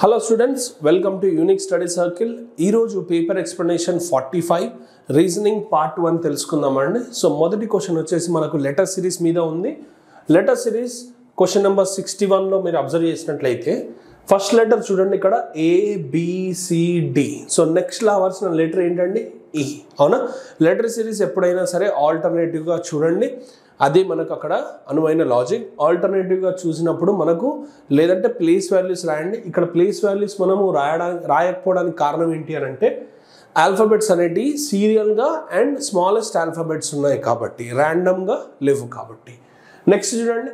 Hello students, welcome to Unique Study Circle. ఈ రోజు paper explanation 45 reasoning part 1 తెలుసుకుందామండి. So మొదటి క్వశ్చన్ వచ్చేసి మనకు లెటర్ సిరీస్ మీద ఉంది. లెటర్ సిరీస్ క్వశ్చన్ నెంబర్ 61 లో మీరు అబ్జర్వ్ చేసినట్లయితే ఫస్ట్ లెటర్ చూడండి, ఇక్కడ A B C D. So next రావాల్సిన లెటర్ ఏంటండి? ఈ. అవునా? లెటర్ సిరీస్ ఎప్పుడైనా సరే ఆల్టర్నేటివ్గా చూడండి, అది మనకు అక్కడ అనువైన లాజిక్. ఆల్టర్నేటివ్గా చూసినప్పుడు మనకు లేదంటే ప్లేస్ వాల్యూస్ రాయండి. ఇక్కడ ప్లేస్ వాల్యూస్ మనము రాయకపోవడానికి కారణం ఏంటి అని అంటే ఆల్ఫాబెట్స్ అనేటివి సీరియల్గా అండ్ స్మాలెస్ట్ ఆల్ఫాబెట్స్ ఉన్నాయి కాబట్టి, ర్యాండమ్గా లేవు కాబట్టి. నెక్స్ట్ చూడండి,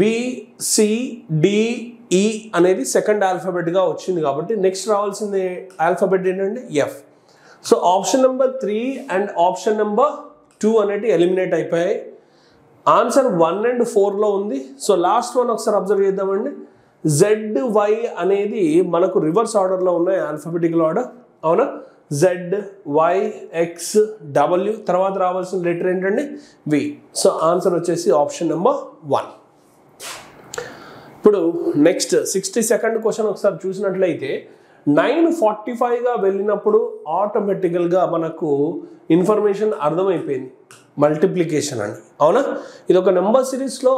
బిసిడిఈ అనేది సెకండ్ ఆల్ఫాబెట్గా వచ్చింది కాబట్టి నెక్స్ట్ రావాల్సింది ఆల్ఫాబెట్ ఏంటంటే F. So option number 3 and option number 2 అనేవి ఎలిమినేట్ అయిపోయాయి. ఆన్సర్ 1 and 4లో ఉంది. సో లాస్ట్ వన్ ఒకసారి అబ్జర్వ్ చేద్దామండి. ZY అనేది మనకు రివర్స్ ఆర్డర్లో ఉన్నాయి, ఆల్ఫాబెటికల్ ఆర్డర్. అవునా? ZYXW తర్వాత రావాల్సిన లెటర్ ఏంటండి? వి. సో ఆన్సర్ వచ్చేసి ఆప్షన్ నెంబర్ 1. ఇప్పుడు నెక్స్ట్ 62nd క్వశ్చన్ ఒకసారి చూసినట్లయితే 9:45గా వెళ్ళినప్పుడు ఆటోమేటికల్గా మనకు ఇన్ఫర్మేషన్ అర్థమైపోయింది, మల్టిప్లికేషన్ అని. అవునా? ఇది ఒక నెంబర్ సిరీస్లో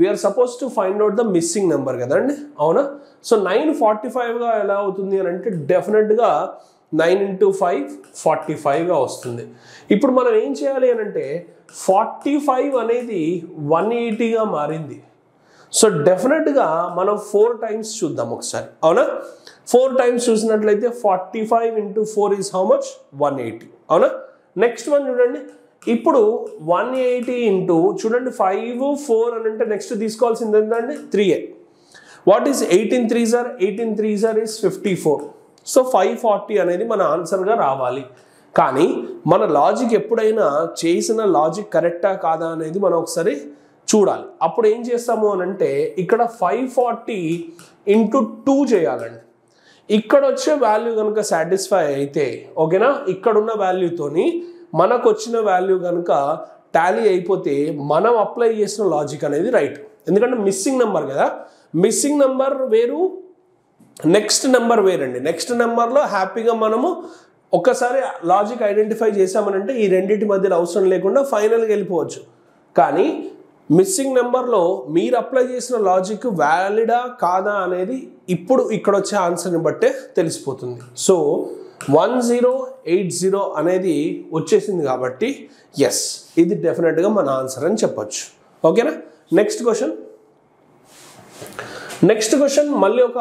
we are suppose to find out the missing number కదండి. అవునా? సో 9:45గా ఎలా అవుతుంది అని అంటే డెఫినెట్గా 9 into 5 45గా వస్తుంది. ఇప్పుడు మనం ఏం చేయాలి అని అంటే 45 అనేది 180గా మారింది. సో డెఫినెట్గా మనం 4 times చూద్దాం ఒకసారి. అవునా? 4 times చూసినట్లయితే 45 into 4 is how much? 180. అవునా? నెక్స్ట్ వన్ చూడండి, ఇప్పుడు 180 ఇంటూ చూడండి 5 4 అని అంటే నెక్స్ట్ తీసుకోవాల్సింది ఏంటండి? 3a. What is 18 3s are? 18 3s are is 54. So 540 అనేది మన ఆన్సర్గా రావాలి. కానీ మన లాజిక్ ఎప్పుడైనా చేసిన లాజిక్ కరెక్టా కాదా అనేది మనం ఒకసారి చూడాలి. అప్పుడు ఏం చేస్తాము అని అంటే ఇక్కడ 540 into 2 చేయాలండి. ఇక్కడ వచ్చే వాల్యూ కనుక సాటిస్ఫై అయితే ఓకేనా, ఇక్కడున్న వాల్యూతోని మనకు వచ్చిన వాల్యూ కనుక టాలీ అయిపోతే మనం అప్లై చేసిన లాజిక్ అనేది రైట్. ఎందుకంటే మిస్సింగ్ నెంబర్ కదా, మిస్సింగ్ నెంబర్ వేరు, నెక్స్ట్ నెంబర్ వేరండి. నెక్స్ట్ నెంబర్లో హ్యాపీగా మనము ఒక్కసారి లాజిక్ ఐడెంటిఫై చేసామనంటే ఈ రెండింటి మధ్యలో అవసరం లేకుండా ఫైనల్గా వెళ్ళిపోవచ్చు. కానీ మిస్సింగ్ నెంబర్లో మీరు అప్లై చేసిన లాజిక్ వ్యాలిడా కాదా అనేది ఇప్పుడు ఇక్కడ వచ్చే ఆన్సర్ని బట్టే తెలిసిపోతుంది. సో 1080 అనేది వచ్చేసింది కాబట్టి ఎస్, ఇది డెఫినెట్గా మన ఆన్సర్ అని చెప్పొచ్చు. ఓకేనా? నెక్స్ట్ క్వశ్చన్ మళ్ళీ ఒక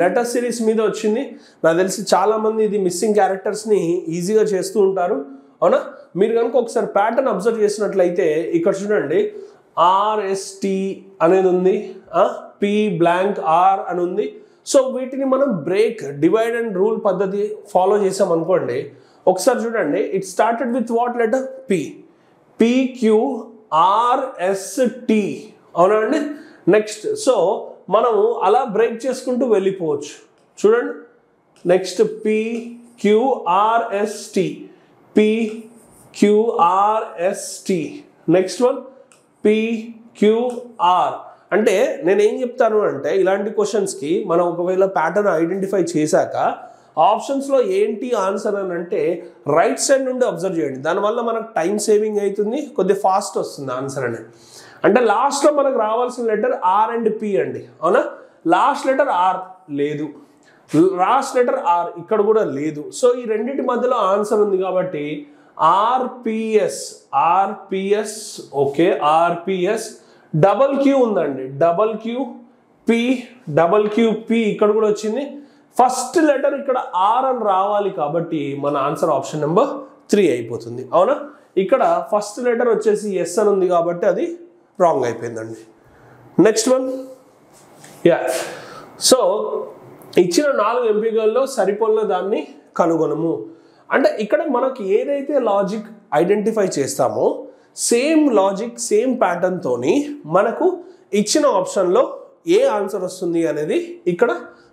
లెటర్ సిరీస్ మీద వచ్చింది. నాకు తెలిసి చాలామంది ఇది మిస్సింగ్ క్యారెక్టర్స్ని ఈజీగా చేస్తూ ఉంటారు. అవునా? మీరు కనుక ఒకసారి ప్యాటర్న్ అబ్జర్వ్ చేసినట్లయితే ఇక్కడ చూడండి, RST అనేది ఉంది, P blank R అని ఉంది. సో వీటిని మనం బ్రేక్, డివైడ్ అండ్ రూల్ పద్ధతి ఫాలో చేసాం అనుకోండి. ఒకసారి చూడండి, it started with what letter? P. PQRST. అవునా అండి? నెక్స్ట్ సో మనము అలా బ్రేక్ చేసుకుంటూ వెళ్ళిపోవచ్చు. చూడండి, next PQRST, PQRST. Next one PQR. అంటే నేనేం చెప్తాను అంటే ఇలాంటి క్వశ్చన్స్కి మనం ఒకవేళ ప్యాటర్న్ ఐడెంటిఫై చేశాక ఆప్షన్స్లో ఏంటి ఆన్సర్ అని అంటే రైట్ సైడ్ నుండి అబ్జర్వ్ చేయండి. దానివల్ల మనకు టైం సేవింగ్ అవుతుంది, కొద్దిగా ఫాస్ట్ వస్తుంది ఆన్సర్ అనేది. అంటే లాస్ట్లో మనకు రావాల్సిన లెటర్ R and P అండి. అవునా? లాస్ట్ లెటర్ R లేదు, లాస్ట్ లెటర్ R ఇక్కడ కూడా లేదు. సో ఈ రెండింటి మధ్యలో ఆన్సర్ ఉంది కాబట్టి RPS. Okay, RPS. Double Q ఉందండి, QP ఇక్కడ కూడా వచ్చింది. ఫస్ట్ లెటర్ ఇక్కడ R అని రావాలి కాబట్టి మన ఆన్సర్ ఆప్షన్ నెంబర్ 3 అయిపోతుంది. అవునా? ఇక్కడ ఫస్ట్ లెటర్ వచ్చేసి S అని ఉంది కాబట్టి అది రాంగ్ అయిపోయిందండి. నెక్స్ట్ వన్, సో ఇచ్చిన 4 ఎంపికల్లో సరిపోలిన దాన్ని కనుగొనము. అంటే ఇక్కడ మనకి ఏదైతే లాజిక్ ఐడెంటిఫై చేస్తామో సేమ్ లాజిక్, సేమ్ ప్యాటర్న్తోని మనకు ఇచ్చిన ఆప్షన్లో ఏ ఆన్సర్ వస్తుంది అనేది ఇక్కడ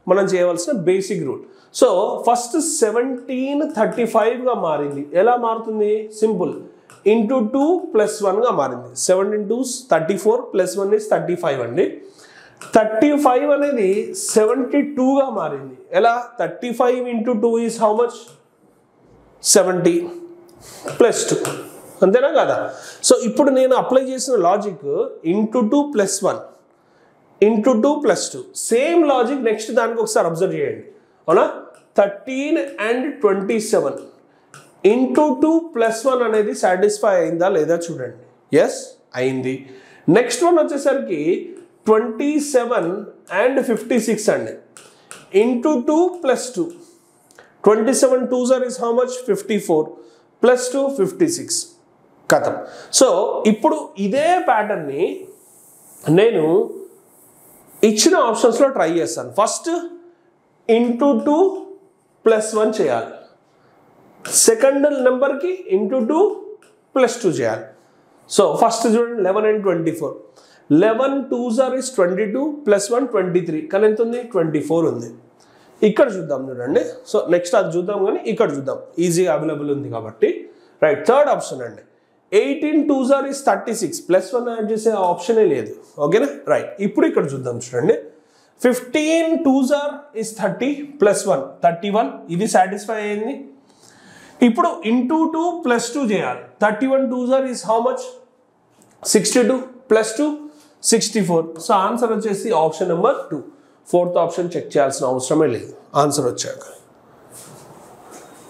మనం చేయవలసిన బేసిక్ రూల్. సో ఫస్ట్ 1735గా మారింది. ఎలా మారుతుంది? సింపుల్, ఇంటూ 2 + 1గా మారింది. 7 into 34 + 1 is 35 అండి. 35 అనేది 72గా మారింది. ఎలా? 35 into 2 is how much? 70 plus 2. అంతేనా కదా? సో ఇప్పుడు నేను అప్లై చేసిన logic into 2 plus 1 into 2 plus 2. Same logic next దానికి ఒకసారి అబ్జర్వ్ చేయండి. అవునా? 13 and 27 ఇంటూ 2 plus 1 అనేది సాటిస్ఫై అయిందా లేదా చూడండి. ఎస్ అయింది. నెక్స్ట్ వన్ వచ్చేసరికి 27 and 56 అండి. Into 2 plus 2. 27 2s is how much? 54 plus 2 56. కథం. సో ఇప్పుడు ఇదే ప్యాటర్న్ని నేను ఇచ్చిన ఆప్షన్స్లో ట్రై చేస్తాను. ఫస్ట్ ఇంటూ 2 plus 1 చేయాలి. సెకండ్ నెంబర్కి ఇంటూ 2 plus 2 చేయాలి. సో ఫస్ట్ చూడండి 11 and 24. 11 2s is 22 plus 1 23. కానీ ఎంత ఉంది? 24 ఉంది. ఇక్కడ చూద్దాం చూడండి. సో నెక్స్ట్ అది చూద్దాం, కానీ ఇక్కడ చూద్దాం, ఈజీగా అవైలబుల్ ఉంది కాబట్టి. రైట్, థర్డ్ ఆప్షన్ అండి. 18 2s is 36 ప్లస్ 1 యాడ్ చేసే ఆప్షనే లేదు. ఓకేనా? రైట్, ఇప్పుడు ఇక్కడ చూద్దాం చూడండి. 15 2s is 30 ప్లస్ 1 31. ఇది సాటిస్ఫై అయింది. ఇప్పుడు ఇంటూ 2 plus 2 చేయాలి. 31 2s is how much? 62 plus 2 64. So answer వచ్చేసి option number 2. Fourth option check చేయాల్సిన అవసరమే లేదు ఆన్సర్ వచ్చాక.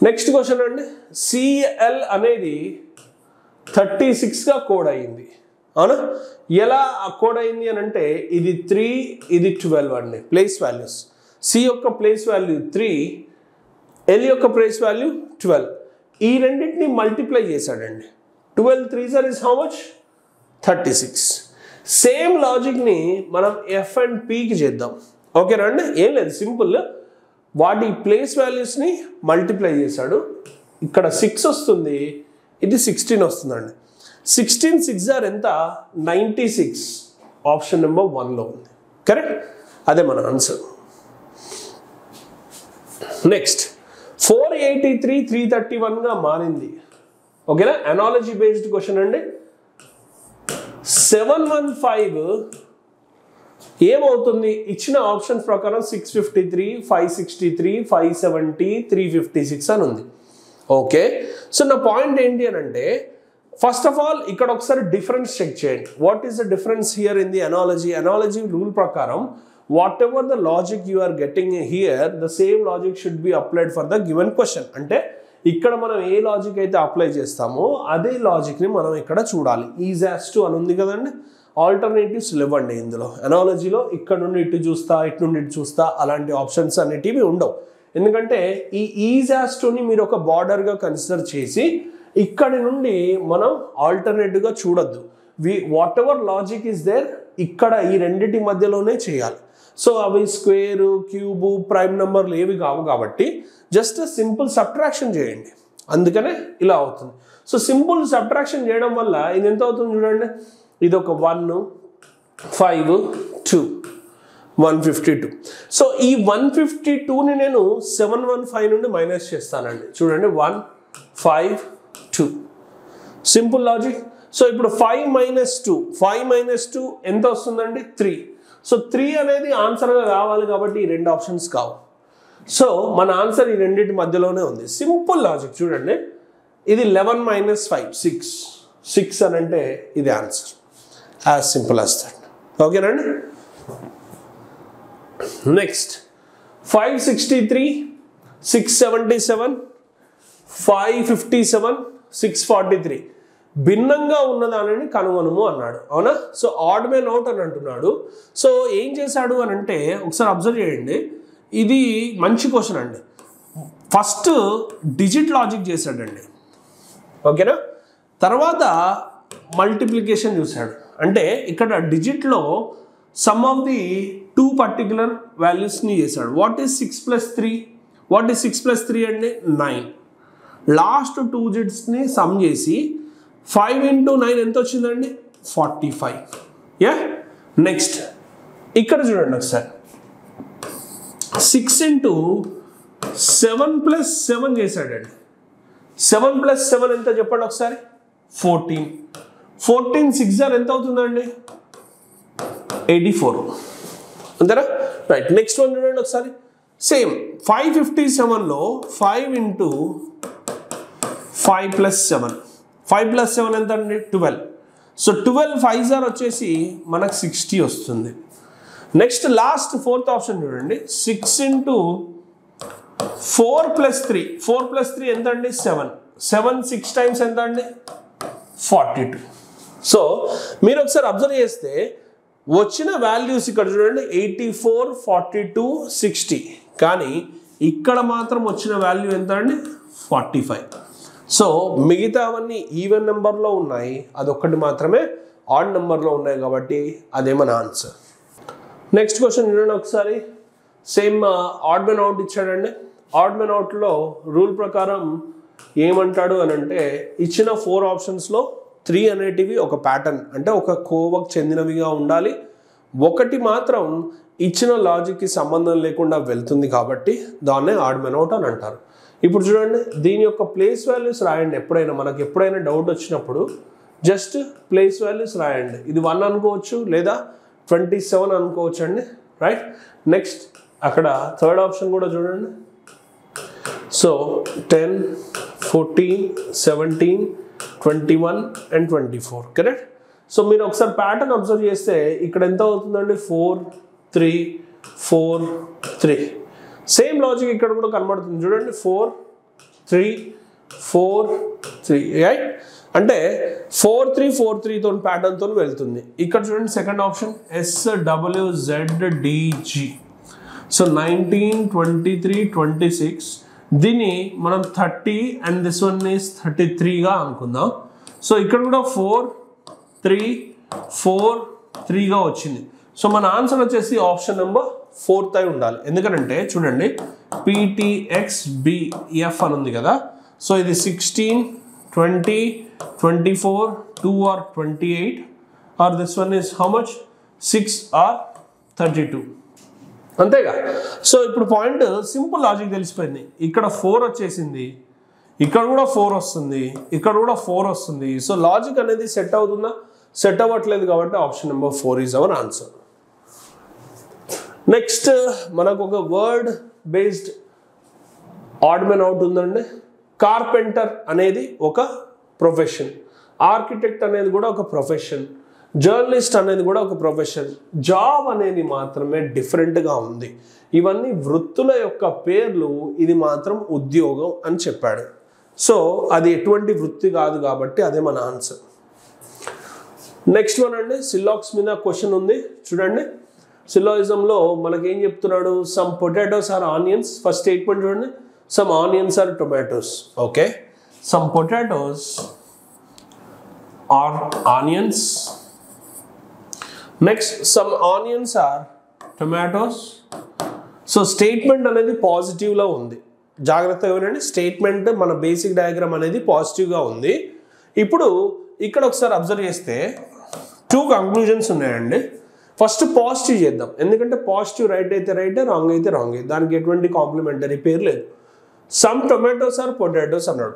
నెక్స్ట్ క్వశ్చన్ అండి. సిఎల్ అనేది 36గా కోడ్ అయింది. అవునా? ఎలా కోడ్ అయింది అని అంటే ఇది 3 ఇది 12 అండి. Place values. సి యొక్క ప్లేస్ వాల్యూ 3, ఎల్ యొక్క ప్లేస్ వాల్యూ 12. ఈ రెండింటిని మల్టిప్లై చేశాడండి. 12 3s is how much? 36. Same లాజిక్ని మనం ఎఫ్ అండ్ పీకి చేద్దాం. ఓకేనా అండి? ఏం లేదు, సింపుల్. వాటి ప్లేస్ వాల్యూస్ని మల్టిప్లై చేశాడు. ఇక్కడ 6 వస్తుంది, ఇది 16 వస్తుందండి. 16 6 ఎంత? 96. ఆప్షన్ నెంబర్ 1లో ఉంది. కరెక్ట్? అదే మన ఆన్సర్. నెక్స్ట్ 483 331గా మారింది. ఓకేనా? అనాలజీ బేస్డ్ క్వశ్చన్ అండి. 715 ఏమవుతుంది? ఇచ్చిన ఆప్షన్స్ ప్రకారం 653 563 570 356 అని ఉంది. ఓకే, సో నా పాయింట్ ఏంటి అని అంటే, ఫస్ట్ ఆఫ్ ఆల్ ఇక్కడ ఒకసారి డిఫరెన్స్ చెక్ చేయండి. What is the difference here in the analogy? Analogy rule ప్రకారం whatever the logic you are getting here, the same logic should be applied for the given question. అంటే ఇక్కడ మనం ఏ logic అయితే apply చేస్తామో అదే లాజిక్ని మనం ఇక్కడ చూడాలి. ఈజ్ యాజ్ టు అని ఉంది కదండి. ఆల్టర్నేటివ్స్ లేవండి ఇందులో. అనాలజీలో ఇక్కడ నుండి ఇటు చూస్తా, ఇటు నుండి ఇటు చూస్తా, అలాంటి ఆప్షన్స్ అనేటివి ఉండవు. ఎందుకంటే ఈ ఈజ్ యాజ్ టుని మీరు ఒక బార్డర్గా కన్సిడర్ చేసి ఇక్కడి నుండి మనం ఆల్టర్నేటివ్గా చూడొద్దు. Whatever logic is there ఇక్కడ ఈ రెండింటి మధ్యలోనే చేయాలి. సో అవి స్క్వేరు, క్యూబు, ప్రైమ్ నెంబర్లు ఏవి కావు కాబట్టి జస్ట్ సింపుల్ సబ్ట్రాక్షన్ చేయండి. అందుకనే ఇలా అవుతుంది. సో సింపుల్ సబ్ట్రాక్షన్ చేయడం వల్ల ఇది ఎంత అవుతుంది చూడండి. ఇది ఒక 1 5 2 152. సో ఈ 152ని నేను 715 నుండి మైనస్ చేస్తానండి. చూడండి 1 5 2. Simple logic. సో ఇప్పుడు 5 minus 2 ఎంత వస్తుందండి? 3. సో 3 అనేది ఆన్సర్గా కావాలి కాబట్టి ఈ రెండు ఆప్షన్స్ కావు. సో మన ఆన్సర్ ఈ రెండింటి మధ్యలోనే ఉంది. సింపుల్ లాజిక్ చూడండి. ఇది 11 minus 5 6 అని అంటే ఇది answer. As simple as that. ఓకేనండి? నెక్స్ట్ 563 677 557 643 భిన్నంగా ఉన్నదానిని కనుగొనము అన్నాడు. అవునా? సో ఆడ్ మ్యాన్ అవుట్ అని అంటున్నాడు. సో ఏం చేశాడు అని అంటే ఒకసారి అబ్జర్వ్ చేయండి. ఇది మంచి క్వశ్చన్ అండి. ఫస్ట్ డిజిట్ లాజిక్ చేశాడండి. ఓకేనా? తర్వాత మల్టిప్లికేషన్ చూశాడు. అంటే ఇక్కడ డిజిట్లో సమ్ ఆఫ్ ది 2 పర్టికులర్ వాల్యూస్ని చేశాడు. What is 6 + 3? వాట్ ఈస్ 6 + 3 అండి? 9. లాస్ట్ 2 డిజిట్స్ని సమ్ చేసి 5 into 9 ఎంత వచ్చిందండి? 45. యా, నెక్స్ట్ ఇక్కడ చూడండి ఒకసారి 6 into 7 + 7 చేశాడండి. 7 + 7 ఎంత చెప్పండి ఒకసారి? 14. 14 6 ఎంత అవుతుందండి? 84. అంతేనా? రైట్. నెక్స్ట్ వన్ చూడండి ఒకసారి. సేమ్ 557లో 5 ఇంటూ 5 ప్లస్ 7, 5 ప్లస్ 7 ఎంత అండి? 12. సో 12 5s వచ్చేసి మనకు 60 వస్తుంది. నెక్స్ట్ లాస్ట్ ఫోర్త్ ఆప్షన్ చూడండి. 6 ఇంటూ 4 ప్లస్ 3, 4 ప్లస్ 3 ఎంత అండి? 7, 7 6 టైమ్స్ ఎంత అండి? 42. సో మీరు ఒకసారి అబ్జర్వ్ చేస్తే వచ్చిన వాల్యూస్ ఇక్కడ చూడండి 84, 42, 60, కానీ ఇక్కడ మాత్రం వచ్చిన వాల్యూ ఎంత అండి? 45. సో మిగతావన్నీ ఈవెన్ నెంబర్లో ఉన్నాయి, అదొక్కటి మాత్రమే ఆడ్ నెంబర్లో ఉన్నాయి, కాబట్టి అదే మన ఆన్సర్. నెక్స్ట్ క్వశ్చన్ చూడండి ఒకసారి. సేమ్ ఆడ్ మెన్ అవుట్ ఇచ్చాడండి. ఆడ్ మెన్ అవుట్లో రూల్ ప్రకారం ఏమంటాడు అని అంటే, ఇచ్చిన 4 ఆప్షన్స్లో 3 అనేటివి ఒక ప్యాటర్న్ అంటే ఒక కోవకు చెందినవిగా ఉండాలి, ఒకటి మాత్రం ఇచ్చిన లాజిక్కి సంబంధం లేకుండా వెళ్తుంది, కాబట్టి దాన్నే ఆడ్ మెన్ అవుట్ అని అంటారు. ఇప్పుడు చూడండి, దీని యొక్క ప్లేస్ వాల్యూస్ రాయండి. మనకు ఎప్పుడైనా డౌట్ వచ్చినప్పుడు జస్ట్ ప్లేస్ వాల్యూస్ రాయండి. ఇది 1 అనుకోవచ్చు లేదా 27 అనుకోవచ్చు అండి. రైట్. నెక్స్ట్ అక్కడ థర్డ్ ఆప్షన్ కూడా చూడండి. So 10, 14, 17, 21 and 24. కరెక్ట్. సో మీరు ఒకసారి ప్యాటర్న్ అబ్జర్వ్ చేస్తే ఇక్కడ ఎంత అవుతుందండి? 4, 3, 4, 3. సేమ్ లాజిక్ ఇక్కడ కూడా కనబడుతుంది చూడండి. 4, 3, 4, 3. రైట్. అంటే 4, 3, 4, 3 తో ప్యాటర్న్తో వెళ్తుంది. ఇక్కడ చూడండి సెకండ్ ఆప్షన్ SWZDG. సో 19, 23, 26. దీన్ని మనం 30 అండ్ దిస్ వన్ ఈస్ 33గా అనుకుందాం. సో ఇక్కడ కూడా 4, 3, 4, 3గా వచ్చింది. సో మన ఆన్సర్ వచ్చేసి ఆప్షన్ నెంబర్ 4th అయి ఉండాలి. ఎందుకంటే చూడండి PTXBF అని ఉంది కదా. సో ఇది 16, 20, 24, 2 or 28, or this one is how much? 6 or 32. అంతేగా. సో ఇప్పుడు పాయింట్ సింపుల్ లాజిక్ తెలిసిపోయింది. ఇక్కడ 4 వచ్చేసింది, ఇక్కడ కూడా 4 వస్తుంది, ఇక్కడ కూడా 4 వస్తుంది. సో లాజిక్ అనేది సెట్ అవుతుందా? సెట్ అవ్వట్లేదు, కాబట్టి option number 4 is our answer. Next మనకు ఒక word based odd men out ఉందండి. కార్పెంటర్ అనేది ఒక ప్రొఫెషన్, ఆర్కిటెక్ట్ అనేది కూడా ఒక ప్రొఫెషన్, జర్నలిస్ట్ అనేది కూడా ఒక ప్రొఫెషన్, జాబ్ అనేది మాత్రమే డిఫరెంట్గా ఉంది. ఇవన్నీ వృత్తుల యొక్క పేర్లు, ఇది మాత్రం ఉద్యోగం అని చెప్పాడు. సో అది ఎటువంటి వృత్తి కాదు, కాబట్టి అదే మన ఆన్సర్. నెక్స్ట్ వన్ అండి, సిల్లాక్స్ మీద క్వశ్చన్ ఉంది చూడండి. సిల్లాయిజంలో మనకి ఏం చెప్తున్నాడు? Some potatoes are onions. First statement చూడండి, some onions are tomatoes. Okay, some potatoes are onions. Next some onions are tomatoes. So statement అనేది పాజిటివ్లో ఉంది, జాగ్రత్తగా వినండి. స్టేట్మెంట్ మన బేసిక్ డయాగ్రామ్ అనేది పాజిటివ్గా ఉంది. ఇప్పుడు ఇక్కడ ఒకసారి అబ్జర్వ్ చేస్తే 2 కంక్లూజన్స్ ఉన్నాయండి. ఫస్ట్ పాజిటివ్ చేద్దాం, ఎందుకంటే పాజిటివ్ రైట్ అయితే రైట్, రాంగ్ అయితే రాంగ్, దానికి ఎటువంటి కాంప్లిమెంటరీ పేరు లేదు. సమ్ టొమాటోస్ ఆర్ పొటాటోస్ అన్నాడు.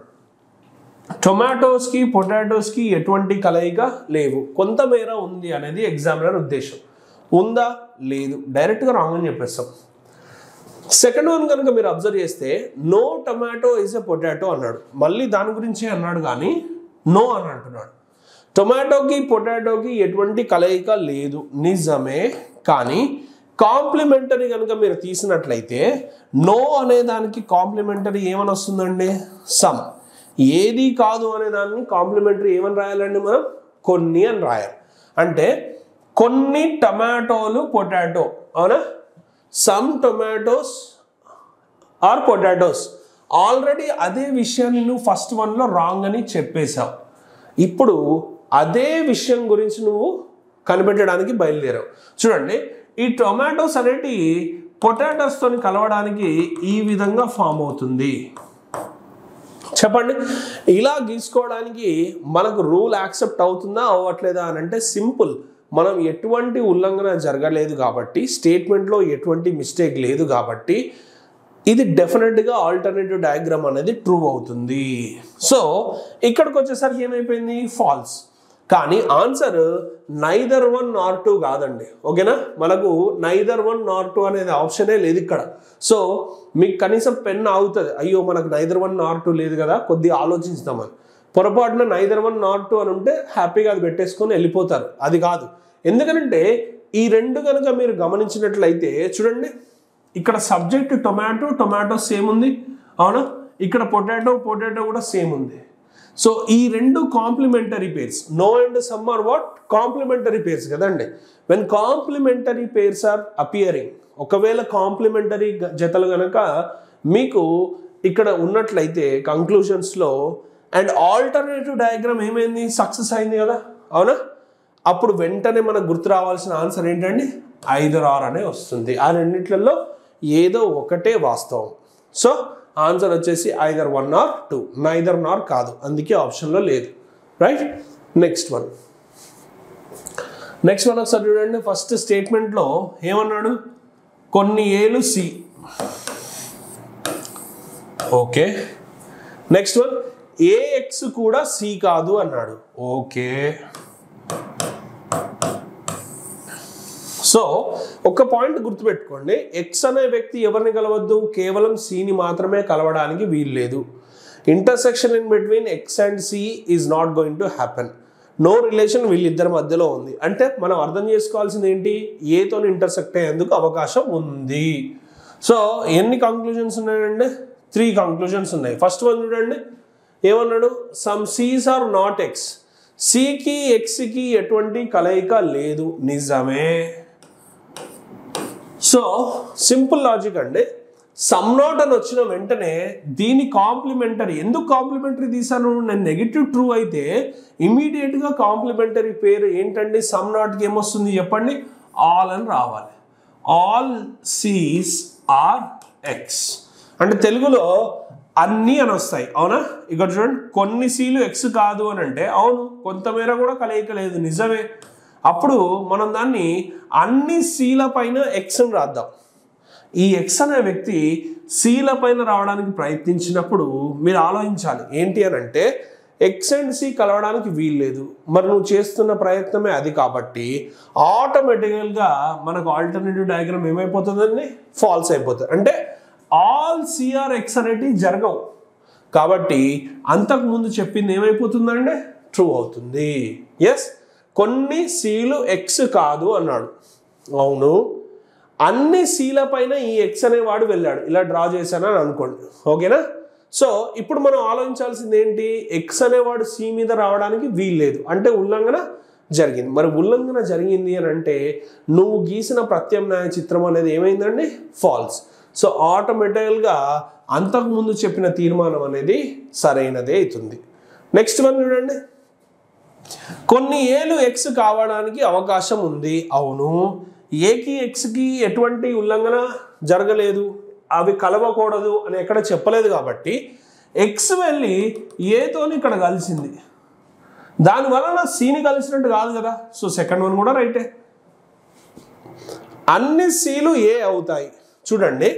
టొమాటోస్కి పొటాటోస్కి ఎటువంటి కలయిక లేవు, కొంతమేర ఉంది అనేది ఎగ్జామినర్ ఉద్దేశం. ఉందా? లేదు, డైరెక్ట్గా రాంగ్ అని చెప్పేస్తాం. సెకండ్ వన్ కనుక మీరు అబ్జర్వ్ చేస్తే no tomato is a potato అన్నాడు. మళ్ళీ దాని గురించి అన్నాడు, కానీ నో అని అంటున్నాడు. టొమాటోకి పొటాటోకి ఎటువంటి కలయిక లేదు, నిజమే. కానీ కాంప్లిమెంటరీ కనుక మీరు తీసినట్లయితే నో అనే దానికి కాంప్లిమెంటరీ ఏమని వస్తుందండి? సమ్. ఏది కాదు అనే దాన్ని కాంప్లిమెంటరీ ఏమని రాయాలండి మనం? కొన్ని అని రాయాలి. అంటే కొన్ని టమాటోలు పొటాటో, అవునా? Some tomatoes are potatoes. Already అదే విషయాన్ని నువ్వు ఫస్ట్ వన్లో రాంగ్ అని చెప్పేశావు. ఇప్పుడు అదే విషయం గురించి నువ్వు కనిపెట్టడానికి బయలుదేరావు. చూడండి, ఈ టొమాటోస్ అనేటి పొటాటోస్తో కలవడానికి ఈ విధంగా ఫామ్ అవుతుంది. చెప్పండి, ఇలా గీసుకోవడానికి మనకు రూల్ యాక్సెప్ట్ అవుతుందా అవ్వట్లేదా అని అంటే సింపుల్. మనం ఎటువంటి ఉల్లంఘన జరగలేదు కాబట్టి, స్టేట్మెంట్లో ఎటువంటి మిస్టేక్ లేదు కాబట్టి ఇది డెఫినెట్గా ఆల్టర్నేటివ్ డయాగ్రామ్ అనేది ట్రూ అవుతుంది. సో ఇక్కడికి వచ్చేసరికి ఏమైపోయింది? ఫాల్స్. కానీ ఆన్సర్ నైదర్ 1 nor 2 కాదండి. ఓకేనా, మనకు నైదర్ 1 nor 2 అనేది ఆప్షనే లేదు ఇక్కడ. సో మీకు కనీసం పెన్ ఆగుతుంది, అయ్యో మనకు నైదర్ 1 nor 2 లేదు కదా, కొద్దిగా ఆలోచిస్తామని. పొరపాటున నైదర్ 1 nor 2 అని ఉంటే హ్యాపీగా అది పెట్టేసుకొని వెళ్ళిపోతారు. అది కాదు. ఎందుకంటే ఈ రెండు కనుక మీరు గమనించినట్లయితే చూడండి, ఇక్కడ సబ్జెక్ట్ టొమాటో సేమ్ ఉంది, అవునా, ఇక్కడ పొటాటో కూడా సేమ్ ఉంది. సో ఈ రెండు complementary pairs, no and some are what complementary pairs కదండి. When complementary pairs are appearing, ఒకవేళ కాంప్లిమెంటరీ జతలు కనుక మీకు ఇక్కడ ఉన్నట్లయితే కంక్లూషన్స్లో, అండ్ ఆల్టర్నేటివ్ డయాగ్రామ్ ఏమైంది, సక్సెస్ అయింది కదా, అవునా, అప్పుడు వెంటనే మనకు గుర్తు రావాల్సిన ఆన్సర్ ఏంటండి, ఐదర్ ఆర్ అనే వస్తుంది. ఆ రెండిట్లలో ఏదో ఒకటే వాస్తవం. సో ఆన్సర్ వచ్చేసి ఐదర్ 1 or 2, నైదర్ నార్ కాదు, అందుకే ఆప్షన్లో లేదు. రైట్, నెక్స్ట్ వన్ ఒకసారి చూడండి. ఫస్ట్ స్టేట్మెంట్లో ఏమన్నాడు, కొన్ని ఏలు C. Okay, next one A X కూడా సి కాదు అన్నాడు. ఓకే, సో ఒక పాయింట్ గుర్తుపెట్టుకోండి, ఎక్స్ అనే వ్యక్తి ఎవరిని కలవద్దు, కేవలం సిని మాత్రమే కలవడానికి వీలు లేదు. Intersection in between X and C is not going to happen. No relation వీళ్ళిద్దరి మధ్యలో ఉంది. అంటే మనం అర్థం చేసుకోవాల్సింది ఏంటి, ఏతో ఇంటర్సెక్ట్ అయ్యేందుకు అవకాశం ఉంది. సో ఎన్ని కంక్లూజన్స్ ఉన్నాయండి, 3 కంక్లూజన్స్ ఉన్నాయి. ఫస్ట్ వన్ చూడండి, ఏమన్నాడు, some Cs are not X. సికి ఎక్స్కి ఎటువంటి కలయిక లేదు, నిజమే. సో సింపుల్ లాజిక్ అండి, సమ్ నాట్ అని వచ్చిన వెంటనే దీని కాంప్లిమెంటరీ, ఎందుకు కాంప్లిమెంటరీ తీసాను, నేను నెగిటివ్ ట్రూ అయితే ఇమీడియట్గా కాంప్లిమెంటరీ పేరు ఏంటండి, సమ్ నాట్కి ఏమొస్తుంది చెప్పండి, ఆల్ అని రావాలి. ఆల్ సీస్ ఆర్ ఎక్స్ అంటే తెలుగులో అన్నీ అని వస్తాయి, అవునా. ఇక్కడ చూడండి, కొన్ని సీలు ఎక్స్ కాదు అని అంటే అవును, కొంతమేర కూడా కలయిక లేదు, నిజమే. అప్పుడు మనం దాన్ని అన్ని సీల పైన ఎక్స్ అని రాద్దాం. ఈ ఎక్స్ అనే వ్యక్తి సీల పైన రావడానికి ప్రయత్నించినప్పుడు మీరు ఆలోచించాలి ఏంటి అని అంటే, ఎక్స్ అండ్ సి కలవడానికి వీల్లేదు, మరి నువ్వు చేస్తున్న ప్రయత్నమే అది, కాబట్టి ఆటోమేటికల్గా మనకు ఆల్టర్నేటివ్ డయాగ్రామ్ ఏమైపోతుందండి, ఫాల్స్ అయిపోతుంది. అంటే ఆల్ సిఆర్ ఎక్స్ అనేటివి జరగవు, కాబట్టి అంతకుముందు చెప్పింది ఏమైపోతుందండి, ట్రూ అవుతుంది. ఎస్, కొన్ని సీలు ఎక్స్ కాదు అన్నాడు, అవును. అన్ని సీల పైన ఈ ఎక్స్ అనేవాడు వెళ్ళాడు, ఇలా డ్రా చేశానని అనుకోండి, ఓకేనా. సో ఇప్పుడు మనం ఆలోచించాల్సింది ఏంటి, ఎక్స్ అనేవాడు సి మీద రావడానికి వీల్లేదు, అంటే ఉల్లంఘన జరిగింది. మరి ఉల్లంఘన జరిగింది అని అంటే నువ్వు గీసిన ప్రత్యామ్నాయ చిత్రం అనేది ఏమైందండి, ఫాల్స్. సో ఆటోమేటికల్గా అంతకుముందు చెప్పిన తీర్మానం అనేది సరైనదే అవుతుంది. నెక్స్ట్ వన్ చూడండి, కొన్ని ఏలు ఎక్స్ కావడానికి అవకాశం ఉంది, అవును. ఏకి ఎక్స్కి ఎటువంటి ఉల్లంఘన జరగలేదు, అవి కలవకూడదు అని ఎక్కడ చెప్పలేదు, కాబట్టి ఎక్స్ వెళ్ళి ఏతోని ఇక్కడ కలిసింది, దానివలన సిని కలిసినట్టు కాదు కదా. సో సెకండ్ వన్ కూడా రైటే, అన్ని సీలు ఏ అవుతాయి. చూడండి,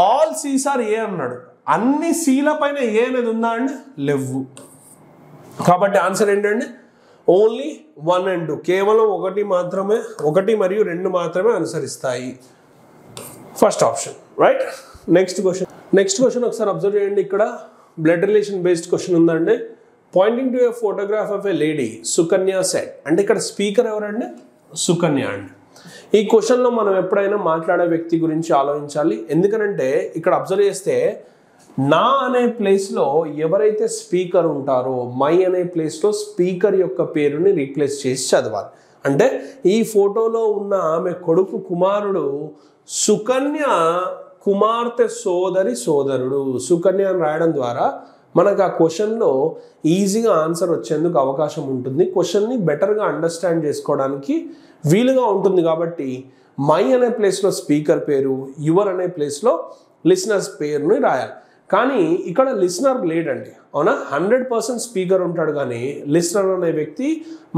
ఆల్ సీస్ ఆర్ ఏ అన్నాడు, అన్ని సీల పైన ఏ అనేది ఉందా అండి, లేవు. కాబట్టి ఆన్సర్ ఏంటండి, ఓన్లీ 1 and 2, కేవలం 1 మరియు 2 మాత్రమే అనుసరిస్తాయి. First option right. Next question ఒకసారి అబ్జర్వ్ చేయండి. ఇక్కడ బ్లడ్ రిలేషన్ బేస్డ్ క్వశ్చన్ ఉందండి. Pointing to A photograph of A lady Sukanya said, అంటే ఇక్కడ స్పీకర్ ఎవరండి, సుకన్య అండి. ఈ క్వశ్చన్లో మనం ఎప్పుడైనా మాట్లాడే వ్యక్తి గురించి ఆలోచించాలి. ఎందుకనంటే ఇక్కడ అబ్జర్వ్ చేస్తే నా అనే ప్లేస్లో ఎవరైతే స్పీకర్ ఉంటారో మై అనే ప్లేస్లో స్పీకర్ యొక్క పేరుని రీప్లేస్ చేసి చదవాలి. అంటే ఈ ఫోటోలో ఉన్న ఆమె కొడుకు కుమారుడు సుకన్య కుమార్తె సోదరుడు సుకన్య అని రాయడం ద్వారా మనకు ఆ క్వశ్చన్లో ఈజీగా ఆన్సర్ వచ్చేందుకు అవకాశం ఉంటుంది. క్వశ్చన్ని బెటర్గా అండర్స్టాండ్ చేసుకోవడానికి వీలుగా ఉంటుంది. కాబట్టి మై అనే ప్లేస్లో స్పీకర్ పేరు, యువర్ అనే ప్లేస్లో లిసనర్స్ పేరుని రాయాలి. కానీ ఇక్కడ లిసనర్ లేడండి, అవునా. 100% స్పీకర్ ఉంటాడు, కానీ లిసనర్ అనే వ్యక్తి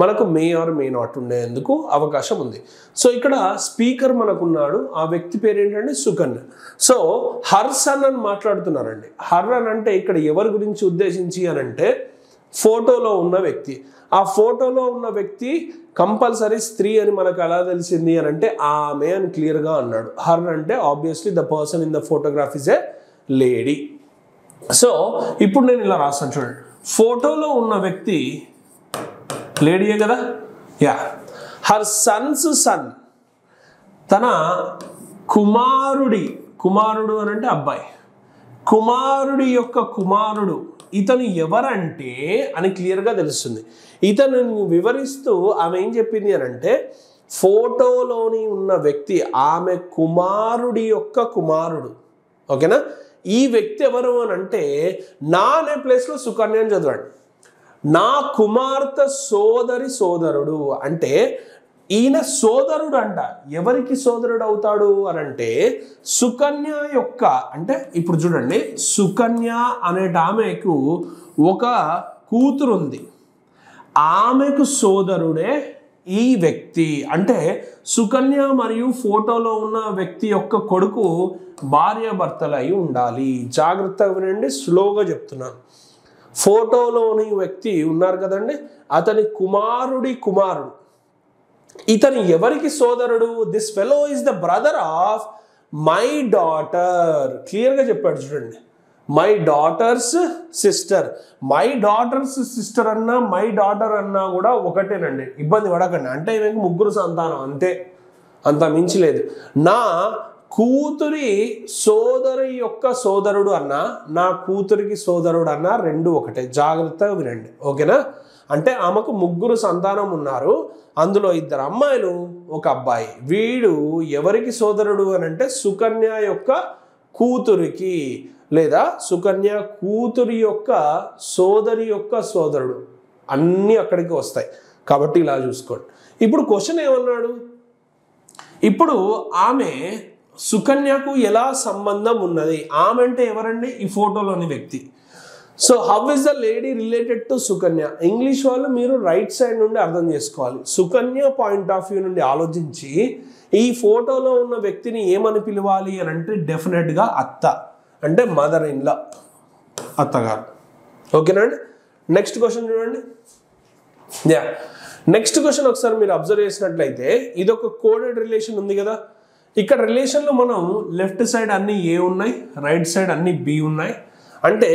మనకు మే ఆర్ మే నాట్ ఉండేందుకు అవకాశం ఉంది. సో ఇక్కడ స్పీకర్ మనకున్నాడు, ఆ వ్యక్తి పేరు ఏంటంటే సుకన్య. సో హర్ సన్ అని మాట్లాడుతున్నారండి. హర్ అని అంటే ఇక్కడ ఎవరి గురించి ఉద్దేశించి అని అంటే ఫోటోలో ఉన్న వ్యక్తి. ఆ ఫోటోలో ఉన్న వ్యక్తి కంపల్సరీ స్త్రీ అని మనకు ఎలా తెలిసింది అని అంటే ఆమె అని క్లియర్గా అన్నాడు. హర్ అంటే obviously the person in the photograph is a lady. So ఇప్పుడు నేను ఇలా రాస్తాను చూడండి. ఫోటోలో ఉన్న వ్యక్తి లేడీయే కదా. యా, హర్ సన్స్ సన్, తన కుమారుడు అని అంటే అబ్బాయి, కుమారుడి యొక్క కుమారుడు ఇతను ఎవరంటే అని క్లియర్గా తెలుస్తుంది. ఇతను వివరిస్తూ ఆమె ఏం చెప్పింది అని అంటే ఫోటోలోని ఉన్న వ్యక్తి ఆమె కుమారుడి యొక్క కుమారుడు. ఓకేనా. ఈ వ్యక్తి ఎవరు అని అంటే నా అనే ప్లేస్లో సుకన్య అని చదవండి. నా కుమార్తె సోదరుడు అంటే ఈయన సోదరుడు అంట. ఎవరికి సోదరుడు అవుతాడు అని అంటే సుకన్య యొక్క, అంటే ఇప్పుడు చూడండి సుకన్య అనేట ఆమెకు ఒక కూతురు ఉంది, ఆమెకు సోదరుడే ఈ వ్యక్తి. అంటే సుకన్య మరియు ఫోటోలో ఉన్న వ్యక్తి యొక్క కొడుకు భార్యాభర్తలు అయి ఉండాలి. జాగ్రత్తగా వినండి, స్లోగా చెప్తున్నాను. ఫోటోలోని వ్యక్తి ఉన్నారు కదండి, అతని కుమారుడు. ఇతను ఎవరికి సోదరుడు? This fellow is the brother of my daughter. క్లియర్గా చెప్పాడు చూడండి, my daughters sister. My daughters sister అన్నా మై డాటర్ అన్నా కూడా ఒకటేనండి, ఇబ్బంది పడకండి. అంటే ఈమెకు ముగ్గురు సంతానం అంతే, అంత మించలేదు. నా కూతురి సోదరి యొక్క సోదరుడు అన్నా నా కూతురికి సోదరుడు అన్నా రెండు ఒకటే. జాగ్రత్తగా వినండి, ఓకేనా. అంటే ఆమెకు ముగ్గురు సంతానం ఉన్నారు, అందులో 2 అమ్మాయిలు 1 అబ్బాయి. వీడు ఎవరికి సోదరుడు అని అంటే సుకన్య యొక్క కూతురికి, లేదా సుకన్య కూతురి యొక్క సోదరి యొక్క సోదరుడు. అన్నీ అక్కడికి వస్తాయి కాబట్టి ఇలా చూసుకోండి. ఇప్పుడు క్వశ్చన్ ఏమన్నాడు? ఇప్పుడు ఆమె సుకన్యకు ఎలా సంబంధం ఉన్నది? ఆమె అంటే ఎవరండి? ఈ ఫోటోలోని వ్యక్తి. So how is the lady related to Sukanya? English వాళ్ళు మీరు రైట్ సైడ్ నుండి అర్థం చేసుకోవాలి. సుకన్య పాయింట్ ఆఫ్ వ్యూ నుండి ఆలోచించి ఈ ఫోటోలో ఉన్న వ్యక్తిని ఏమని పిలవాలి అని అంటే డెఫినెట్గా అత్త, అంటే మదర్ ఇన్ లా, అత్తగారు. ఓకేనా అండి. నెక్స్ట్ క్వశ్చన్ చూడండి. యా, నెక్స్ట్ క్వశ్చన్ ఒకసారి మీరు అబ్జర్వ్ చేసినట్లయితే ఇది ఒక కోడెడ్ రిలేషన్ ఉంది కదా. ఇక్కడ రిలేషన్లో మనం లెఫ్ట్ సైడ్ అన్ని ఏ ఉన్నాయి, రైట్ సైడ్ అన్ని బి ఉన్నాయి. అంటే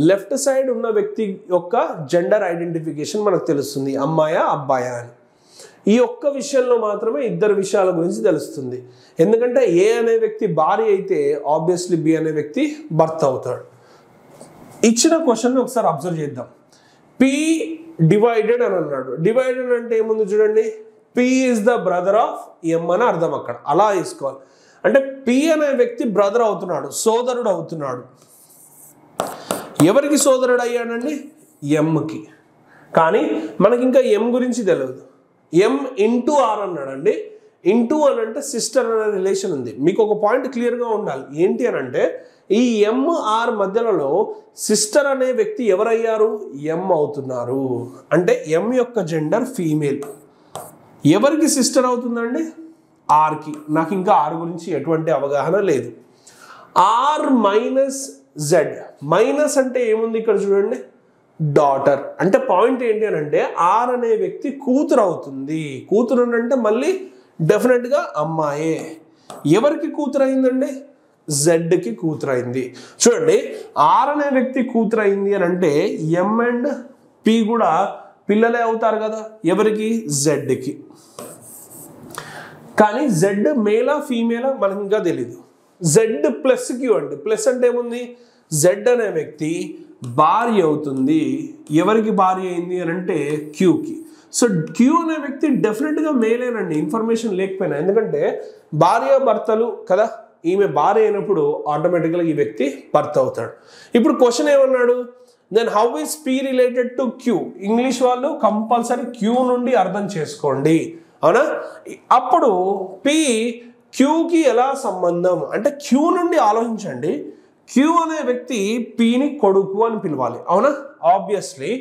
లెఫ్ట్ సైడ్ ఉన్న వ్యక్తి యొక్క జెండర్ ఐడెంటిఫికేషన్ మనకు తెలుస్తుంది, అమ్మాయా అబ్బాయా అని. ఈ ఒక్క విషయంలో మాత్రమే 2 విషయాల గురించి తెలుస్తుంది. ఎందుకంటే ఏ అనే వ్యక్తి భార్య అయితే ఆబ్వియస్లీ బి అనే వ్యక్తి భర్త అవుతాడు. ఇచ్చిన క్వశ్చన్ ఒకసారి అబ్జర్వ్ చేద్దాం. పి డివైడెడ్ అని అన్నాడు. డివైడెడ్ అంటే ఏముంది చూడండి, P is the brother of M అని అర్థం. అక్కడ అలా తీసుకోవాలి. అంటే పి అనే వ్యక్తి బ్రదర్ అవుతున్నాడు, సోదరుడు అవుతున్నాడు. ఎవరికి సోదరుడు అయ్యాడండి? ఎంకి. కానీ మనకి ఇంకా ఎం గురించి తెలియదు. ఎం ఇంటూ ఆర్ అన్నాడండి. ఇంటూ అని అంటే సిస్టర్ అనే రిలేషన్ ఉంది. మీకు ఒక పాయింట్ క్లియర్గా ఉండాలి. ఏంటి అని అంటే ఈ ఎంఆర్ మధ్యలో సిస్టర్ అనే వ్యక్తి ఎవరయ్యారు? ఎం అవుతున్నారు. అంటే ఎం యొక్క జెండర్ ఫీమేల్. ఎవరికి సిస్టర్ అవుతుందండి? ఆర్కి. నాకు ఇంకా ఆర్ గురించి ఎటువంటి అవగాహన లేదు. Are minus Z. మైనస్ అంటే ఏముంది ఇక్కడ చూడండి, డాటర్. అంటే పాయింట్ ఏంటి అని అంటే ఆర్ అనే వ్యక్తి కూతురు అవుతుంది. కూతురు అంటే మళ్ళీ డెఫినెట్గా అమ్మాయే. ఎవరికి కూతురు అయిందండి? జెడ్కి కూతురు అయింది. చూడండి, ఆర్ అనే వ్యక్తి కూతురు అయింది అని అంటే ఎం అండ్ పి కూడా పిల్లలే అవుతారు కదా. ఎవరికి? జెడ్కి. కానీ జెడ్ మేలా ఫీమేలా మనకి ఇంకా తెలీదు. జెడ్ ప్లస్ క్యూ అండి. ప్లస్ అంటే ఏముంది? జెడ్ అనే వ్యక్తి భార్య అవుతుంది. ఎవరికి భార్య అయింది అని అంటే క్యూకి. సో క్యూ అనే వ్యక్తి డెఫినెట్గా మేలేనండి, ఇన్ఫర్మేషన్ లేకపోయినా. ఎందుకంటే భార్య భర్తలు కదా, ఈమె భార్య అయినప్పుడు ఆటోమేటిక్గా ఈ వ్యక్తి భర్త అవుతాడు. ఇప్పుడు క్వశ్చన్ ఏమన్నాడు? Then how is P related to Q? English వాళ్ళు కంపల్సరీ క్యూ నుండి అర్థం చేసుకోండి, అవునా? అప్పుడు పి క్యూకి ఎలా సంబంధం అంటే క్యూ నుండి ఆలోచించండి. క్యూ అనే వ్యక్తి పిని కొడుకు అని పిలవాలి, అవునా? Obviously.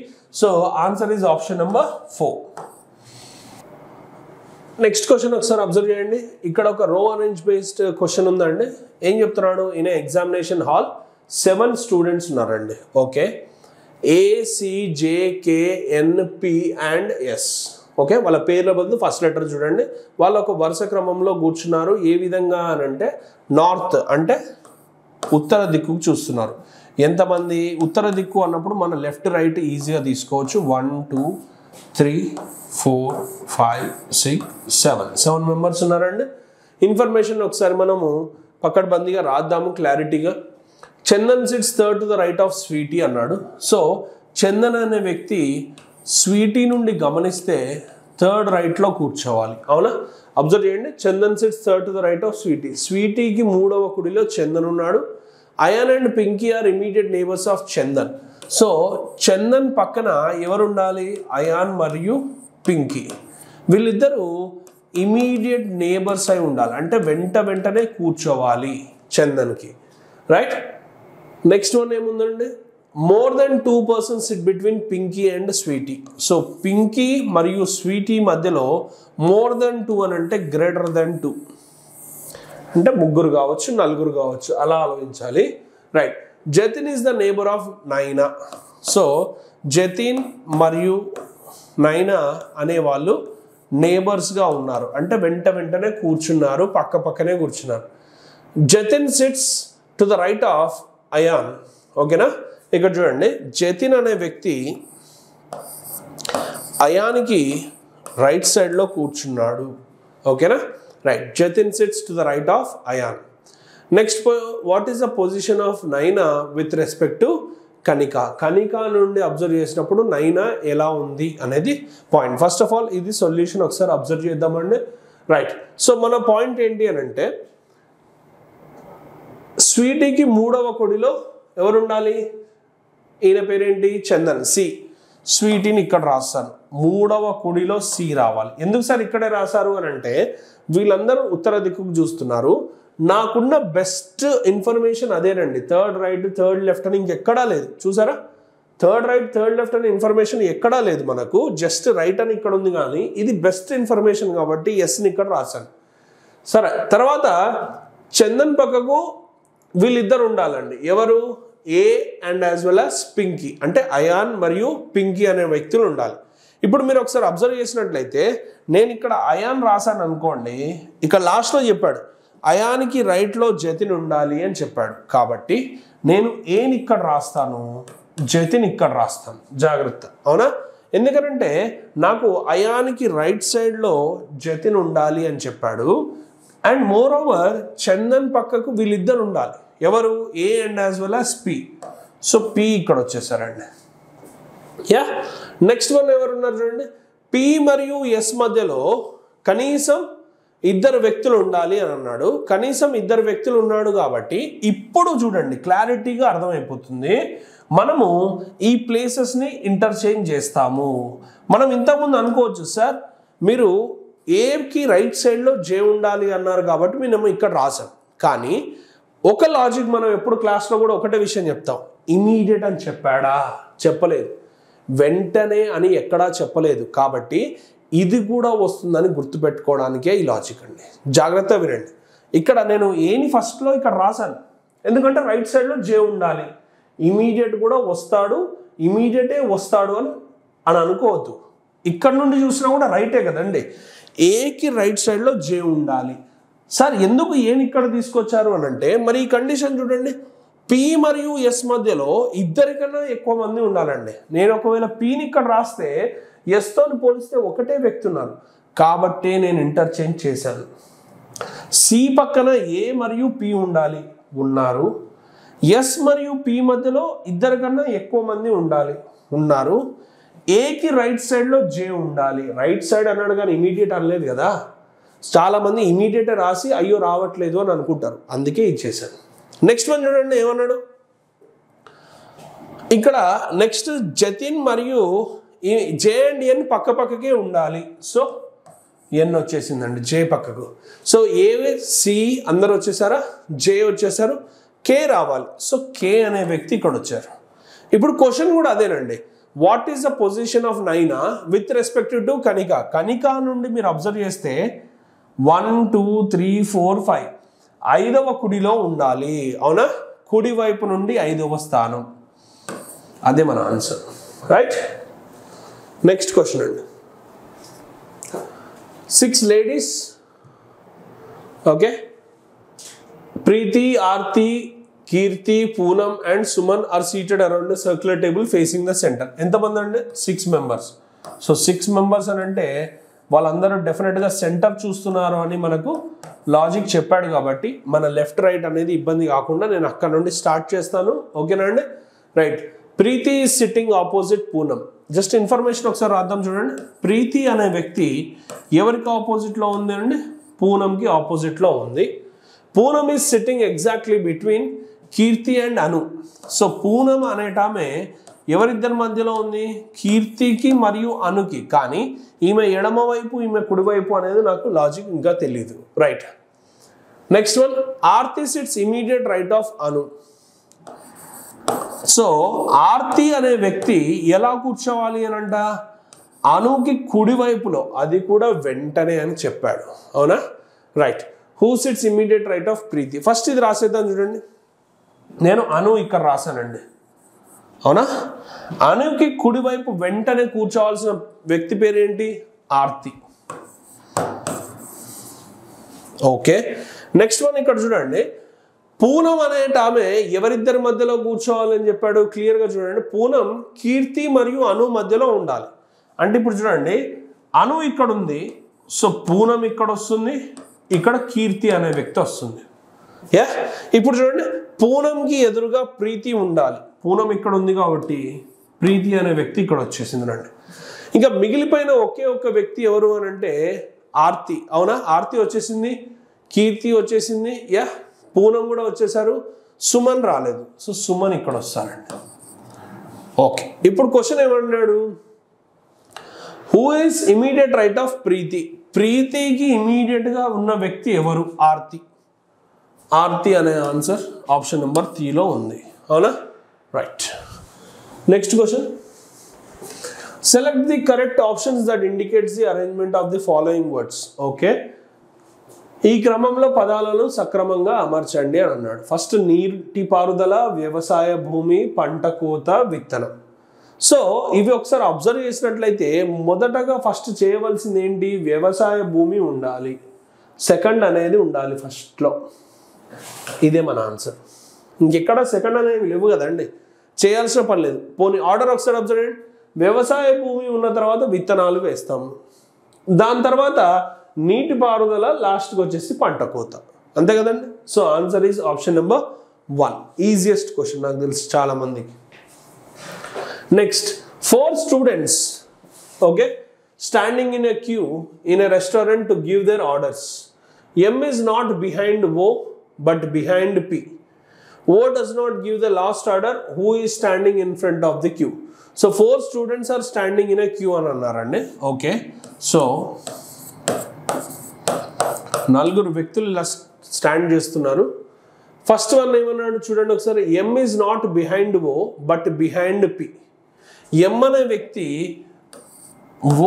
So answer is option number 4. Next question ఒకసారి అబ్జర్వ్ చేయండి. ఇక్కడ ఒక రో అరేంజ్ బేస్డ్ క్వశ్చన్ ఉందండి. ఏం చెప్తున్నాడు? ఇన్ ఎగ్జామినేషన్ హాల్ 7 స్టూడెంట్స్ ఉన్నారండి. Okay, ACJKNP and S. Okay, వాళ్ళ పేర్ల బదులు ఫస్ట్ లెటర్ చూడండి. వాళ్ళు ఒక వరుస క్రమంలో కూర్చున్నారు. ఏ విధంగా అని అంటే నార్త్ అంటే ఉత్తర దిక్కుకు చూస్తున్నారు. ఎంతమంది ఉత్తర దిక్కు అన్నప్పుడు మన లెఫ్ట్ రైట్ ఈజీగా తీసుకోవచ్చు. 1 2 3 4 5 6 7 మెంబర్స్ ఉన్నారండి. ఇన్ఫర్మేషన్ ఒకసారి మనము పక్కడబందీగా రాద్దాము క్లారిటీగా. Chandan sits third to the right of Sweetie అన్నాడు. సో చందన్ అనే వ్యక్తి స్వీటీ నుండి గమనిస్తే థర్డ్ రైట్లో కూర్చోవాలి. అవునా? అబ్జర్వ్ చేయండి. Chandan sits third to the right of Sweety. స్వీటీకి మూడవ కుడిలో చందన్ ఉన్నాడు. Ayan and Pinky are immediate neighbours of Chandan. So Chandan పక్కన ఎవరు ఉండాలి? అయాన్ మరియు పింకీ. వీళ్ళిద్దరూ ఇమీడియట్ నేబర్స్ అయి ఉండాలి, అంటే వెంటనే కూర్చోవాలి చందన్కి. రైట్. నెక్స్ట్ వన్ ఏముందండి? More than 2 persons sit between Pinky and Sweetie. So Pinky మరియు స్వీటీ మధ్యలో మోర్ దెన్ 2 అని అంటే గ్రేటర్ దెన్ 2 అంటే ముగ్గురు కావచ్చు, నలుగురు కావచ్చు, అలా ఆలోచించాలి. Right. Jatin is the neighbour of నైనా. సో జతిన్ మరియు నైనా అనే వాళ్ళు నేబర్స్గా ఉన్నారు, అంటే వెంటనే కూర్చున్నారు, పక్కనే కూర్చున్నారు. Jatin sits to the right of Ayan. ఓకేనా? ఇక్కడ చూడండి, జతిన్ అనే వ్యక్తి అయాన్కి రైట్ సైడ్లో కూర్చున్నాడు. ఓకేనా? Right. Jatin sits to the right of Ayan. Next, what is the position of Naina with respect to Kanika? Kanika నుండి అబ్జర్వ్ చేసినప్పుడు నైనా ఎలా ఉంది అనేది పాయింట్. ఫస్ట్ ఆఫ్ ఆల్ ఇది సొల్యూషన్ ఒకసారి అబ్జర్వ్ చేద్దామండి. రైట్. సో మన పాయింట్ ఏంటి అని అంటే స్వీటీకి మూడవ కొడిలో ఎవరు ఉండాలి? ఈయన పేరేంటి? చందన్. సి. స్వీటీని ఇక్కడ రాస్తాను. మూడవ కుడిలో సి రావాలి. ఎందుకు సార్ ఇక్కడే రాశారు అని అంటే వీళ్ళందరూ ఉత్తర దిక్కుకు చూస్తున్నారు. నాకున్న బెస్ట్ ఇన్ఫర్మేషన్ అదేనండి. థర్డ్ రైట్, థర్డ్ లెఫ్ట్ అని ఇంకెక్కడా లేదు. చూసారా? థర్డ్ రైట్, థర్డ్ లెఫ్ట్ అనే ఇన్ఫర్మేషన్ ఎక్కడా లేదు మనకు. జస్ట్ రైట్ అని ఇక్కడ ఉంది, కానీ ఇది బెస్ట్ ఇన్ఫర్మేషన్ కాబట్టి ఎస్ని ఇక్కడ రాశాను. సరే, తర్వాత చందన్ పక్కకు వీళ్ళిద్దరు ఉండాలండి. ఎవరు? ఏ and as well as Pinky, అంటే అయాన్ మరియు పింకీ అనే వ్యక్తులు ఉండాలి. ఇప్పుడు మీరు ఒకసారి అబ్జర్వ్ చేసినట్లయితే నేను ఇక్కడ అయాన్ రాశాను అనుకోండి, ఇక్కడ లాస్ట్లో చెప్పాడు అయాన్కి రైట్లో జతిన్ ఉండాలి అని చెప్పాడు. కాబట్టి నేను ఏని ఇక్కడ రాస్తాను, జతిన్ ఇక్కడ రాస్తాను. జాగ్రత్త. అవునా? ఎందుకంటే నాకు అయాన్కి రైట్ సైడ్లో జతిన్ ఉండాలి అని చెప్పాడు. అండ్ మోర్ ఓవర్ చందన్ పక్కకు వీళ్ళిద్దరు ఉండాలి. ఎవరు? ఏ and as well as P. So P ఇక్కడ వచ్చేసారండి. యా. నెక్స్ట్ వన్ ఎవరున్నారు చూడండి. పి మరియు ఎస్ మధ్యలో కనీసం ఇద్దరు వ్యక్తులు ఉండాలి అని అన్నాడు. కనీసం ఇద్దరు వ్యక్తులు ఉన్నాడు కాబట్టి ఇప్పుడు చూడండి క్లారిటీగా అర్థమైపోతుంది. మనము ఈ ప్లేసెస్ని ఇంటర్చేంజ్ చేస్తాము. మనం ఇంతకుముందు అనుకోవచ్చు, సార్ మీరు ఏకి రైట్ సైడ్లో జే ఉండాలి అన్నారు కాబట్టి మేము ఇక్కడ రాసాం. కానీ ఒక లాజిక్ మనం ఎప్పుడు క్లాస్లో కూడా ఒకటే విషయం చెప్తాం. ఇమీడియట్ అని చెప్పాడా? చెప్పలేదు. వెంటనే అని ఎక్కడా చెప్పలేదు. కాబట్టి ఇది కూడా వస్తుందని గుర్తుపెట్టుకోవడానికే ఈ లాజిక్ అండి. జాగ్రత్తగా వినండి. ఇక్కడ నేను ఏని ఫస్ట్లో ఇక్కడ రాశాను, ఎందుకంటే రైట్ సైడ్లో జే ఉండాలి. ఇమీడియట్ కూడా వస్తాడు, ఇమీడియటే వస్తాడు అని అనుకోవద్దు. ఇక్కడ నుండి చూసినా కూడా రైటే కదండి. ఏకి రైట్ సైడ్లో జే ఉండాలి. సార్ ఎందుకు ఏని ఇక్కడ తీసుకొచ్చారు అని అంటే మరి ఈ కండిషన్ చూడండి. పి మరియు ఎస్ మధ్యలో ఇద్దరికన్నా ఎక్కువ మంది ఉండాలండి. నేను ఒకవేళ పిని ఇక్కడ రాస్తే ఎస్తో పోలిస్తే ఒకటే వ్యక్తి ఉన్నారు కాబట్టి నేను ఇంటర్చేంజ్ చేశాను. సి పక్కన ఏ మరియు పి ఉండాలి, ఉన్నారు. ఎస్ మరియు పి మధ్యలో ఇద్దరికన్నా ఎక్కువ మంది ఉండాలి, ఉన్నారు. ఏకి రైట్ సైడ్లో జే ఉండాలి. రైట్ సైడ్ అన్నాడు కానీ ఇమీడియట్ అనలేదు కదా. చాలామంది ఇమీడియట్ రాసి అయ్యో రావట్లేదు అని అనుకుంటారు, అందుకే ఇచ్చేసాను. నెక్స్ట్ వన్ చూడండి ఏమన్నాడు ఇక్కడ. నెక్స్ట్ జతిన్ మరియు జే అండ్ ఎన్ పక్కకే ఉండాలి. సో ఎన్ వచ్చేసిందండి జే పక్కకు. సో ఏ సి అందరు వచ్చేసారా, జే వచ్చేసారు, కే రావాలి. సో కే అనే వ్యక్తి ఇక్కడ వచ్చారు. ఇప్పుడు క్వశ్చన్ కూడా అదేనండి. What is the position of Naina with respect to Kanika? Kanika నుండి మీరు అబ్జర్వ్ చేస్తే 1 2 3 4 5 ఐదవ కుడిలో ఉండాలి. అవునా? కుడి వైపు నుండి 5వ స్థానం. అదే మన ఆన్సర్, రైట్. నెక్స్ట్ క్వశ్చన్ అండి. 6 ladies, okay, Preeti, Aarti, Kirti, Poonam and Suman are seated around circular table facing the centre. ఎంతమంది అండి? 6 members. సో 6 members అని అంటే వాళ్ళందరూ డెఫినెట్గా సెంటర్ చూస్తున్నారు అని మనకు లాజిక్ చెప్పాడు కాబట్టి మన లెఫ్ట్ రైట్ అనేది ఇబ్బంది కాకుండా నేను అక్కడ నుండి స్టార్ట్ చేస్తాను. ఓకేనా అండి? Right. Preeti is sitting opposite Poonam. Just information ఒకసారి రాద్దాం చూడండి. ప్రీతి అనే వ్యక్తి ఎవరికి ఆపోజిట్లో ఉంది అండి? పూనంకి ఆపోజిట్లో ఉంది. Poonam is sitting exactly between Keerthi and Anu. So Poonam అనేటామె ఎవరిద్దరి మధ్యలో ఉంది? కీర్తికి మరియు అనుకి. కానీ ఈమె ఎడమ వైపు, ఈమె కుడివైపు అనేది నాకు లాజిక్ ఇంకా తెలియదు. Right. Next one, Aarti sits immediate right of Anu. So Aarti అనే వ్యక్తి ఎలా కూర్చోవాలి అని అంట? అనుకి కుడివైపులో, అది కూడా వెంటనే అని చెప్పాడు. అవునా? Right. Who sits immediate right of Preeti. First ఇది రాసేద్దాం చూడండి. నేను అను ఇక్కడ రాశానండి. అవునా? అనుకి కుడివైపు వెంటనే కూర్చోవాల్సిన వ్యక్తి పేరు ఏంటి? ఆర్తి. ఓకే. నెక్స్ట్ వన్ ఇక్కడ చూడండి. పూనం అనేట ఆమె ఎవరిద్దరి మధ్యలో కూర్చోవాలని చెప్పాడు? క్లియర్గా చూడండి. పూనం కీర్తి మరియు అను మధ్యలో ఉండాలి. అంటే ఇప్పుడు చూడండి, అను ఇక్కడ ఉంది, సో పూనం ఇక్కడ వస్తుంది, ఇక్కడ కీర్తి అనే వ్యక్తి వస్తుంది. యా, ఇప్పుడు చూడండి, పూనంకి ఎదురుగా ప్రీతి ఉండాలి. పూనం ఇక్కడ ఉంది కాబట్టి ప్రీతి అనే వ్యక్తి ఇక్కడ వచ్చేసింది రండి. ఇంకా మిగిలిపోయిన ఒకే ఒక్క వ్యక్తి ఎవరు అని అంటే ఆర్తి. అవునా? ఆర్తి వచ్చేసింది, కీర్తి వచ్చేసింది, యా, పూనం కూడా వచ్చేసారు, సుమన్ రాలేదు. సో సుమన్ ఇక్కడ వస్తారండి. ఓకే. ఇప్పుడు క్వశ్చన్ ఏమన్నాడు? Who is immediate right of Preethi. ప్రీతికి ఇమీడియట్గా ఉన్న వ్యక్తి ఎవరు? ఆర్తి. ఆర్తి అనే ఆన్సర్ ఆప్షన్ నెంబర్ 3లో ఉంది. అవునా? Right. Next question, select the correct options that indicates the arrangement of the following words. Okay, ఈ క్రమంలో పదాలను సక్రమంగా అమర్చండి అని అన్నాడు. ఫస్ట్ నీటిపారుదల, వ్యవసాయ భూమి, పంట కోత, విత్తనం. సో ఇవి ఒకసారి అబ్జర్వ్ చేసినట్లయితే మొదటగా ఫస్ట్ చేయవలసింది ఏంటి? వ్యవసాయ భూమి ఉండాలి, సెకండ్ అనేది ఉండాలి ఫస్ట్లో. ఇదే మన ఆన్సర్. ఇంకెక్కడ సెకండ్ అనేవి లేవు కదండి, చేయాల్సిన పని లేదు. పోనీ ఆర్డర్ ఒకసారి అబ్జర్వ్ చేయండి. వ్యవసాయ భూమి ఉన్న తర్వాత విత్తనాలు వేస్తాము, దాని తర్వాత నీటిపారుదల, లాస్ట్కి వచ్చేసి పంట కోత. అంతే కదండి. So answer is option number 1. Easiest question నాకు తెలిసి చాలా మందికి. Next, 4 students, okay, standing in a queue in a restaurant to give their orders. M is not behind O but behind P. O does not give the last order. Who is standing in front of the queue? So 4 students are standing in a queue అని అన్నారండి. Okay, so 4 వ్యక్తులు ఇలా stand చేస్తున్నారు. First one ఏమన్నాడు చూడండి ఒకసారి. M is not behind O but behind P. M అనే వ్యక్తి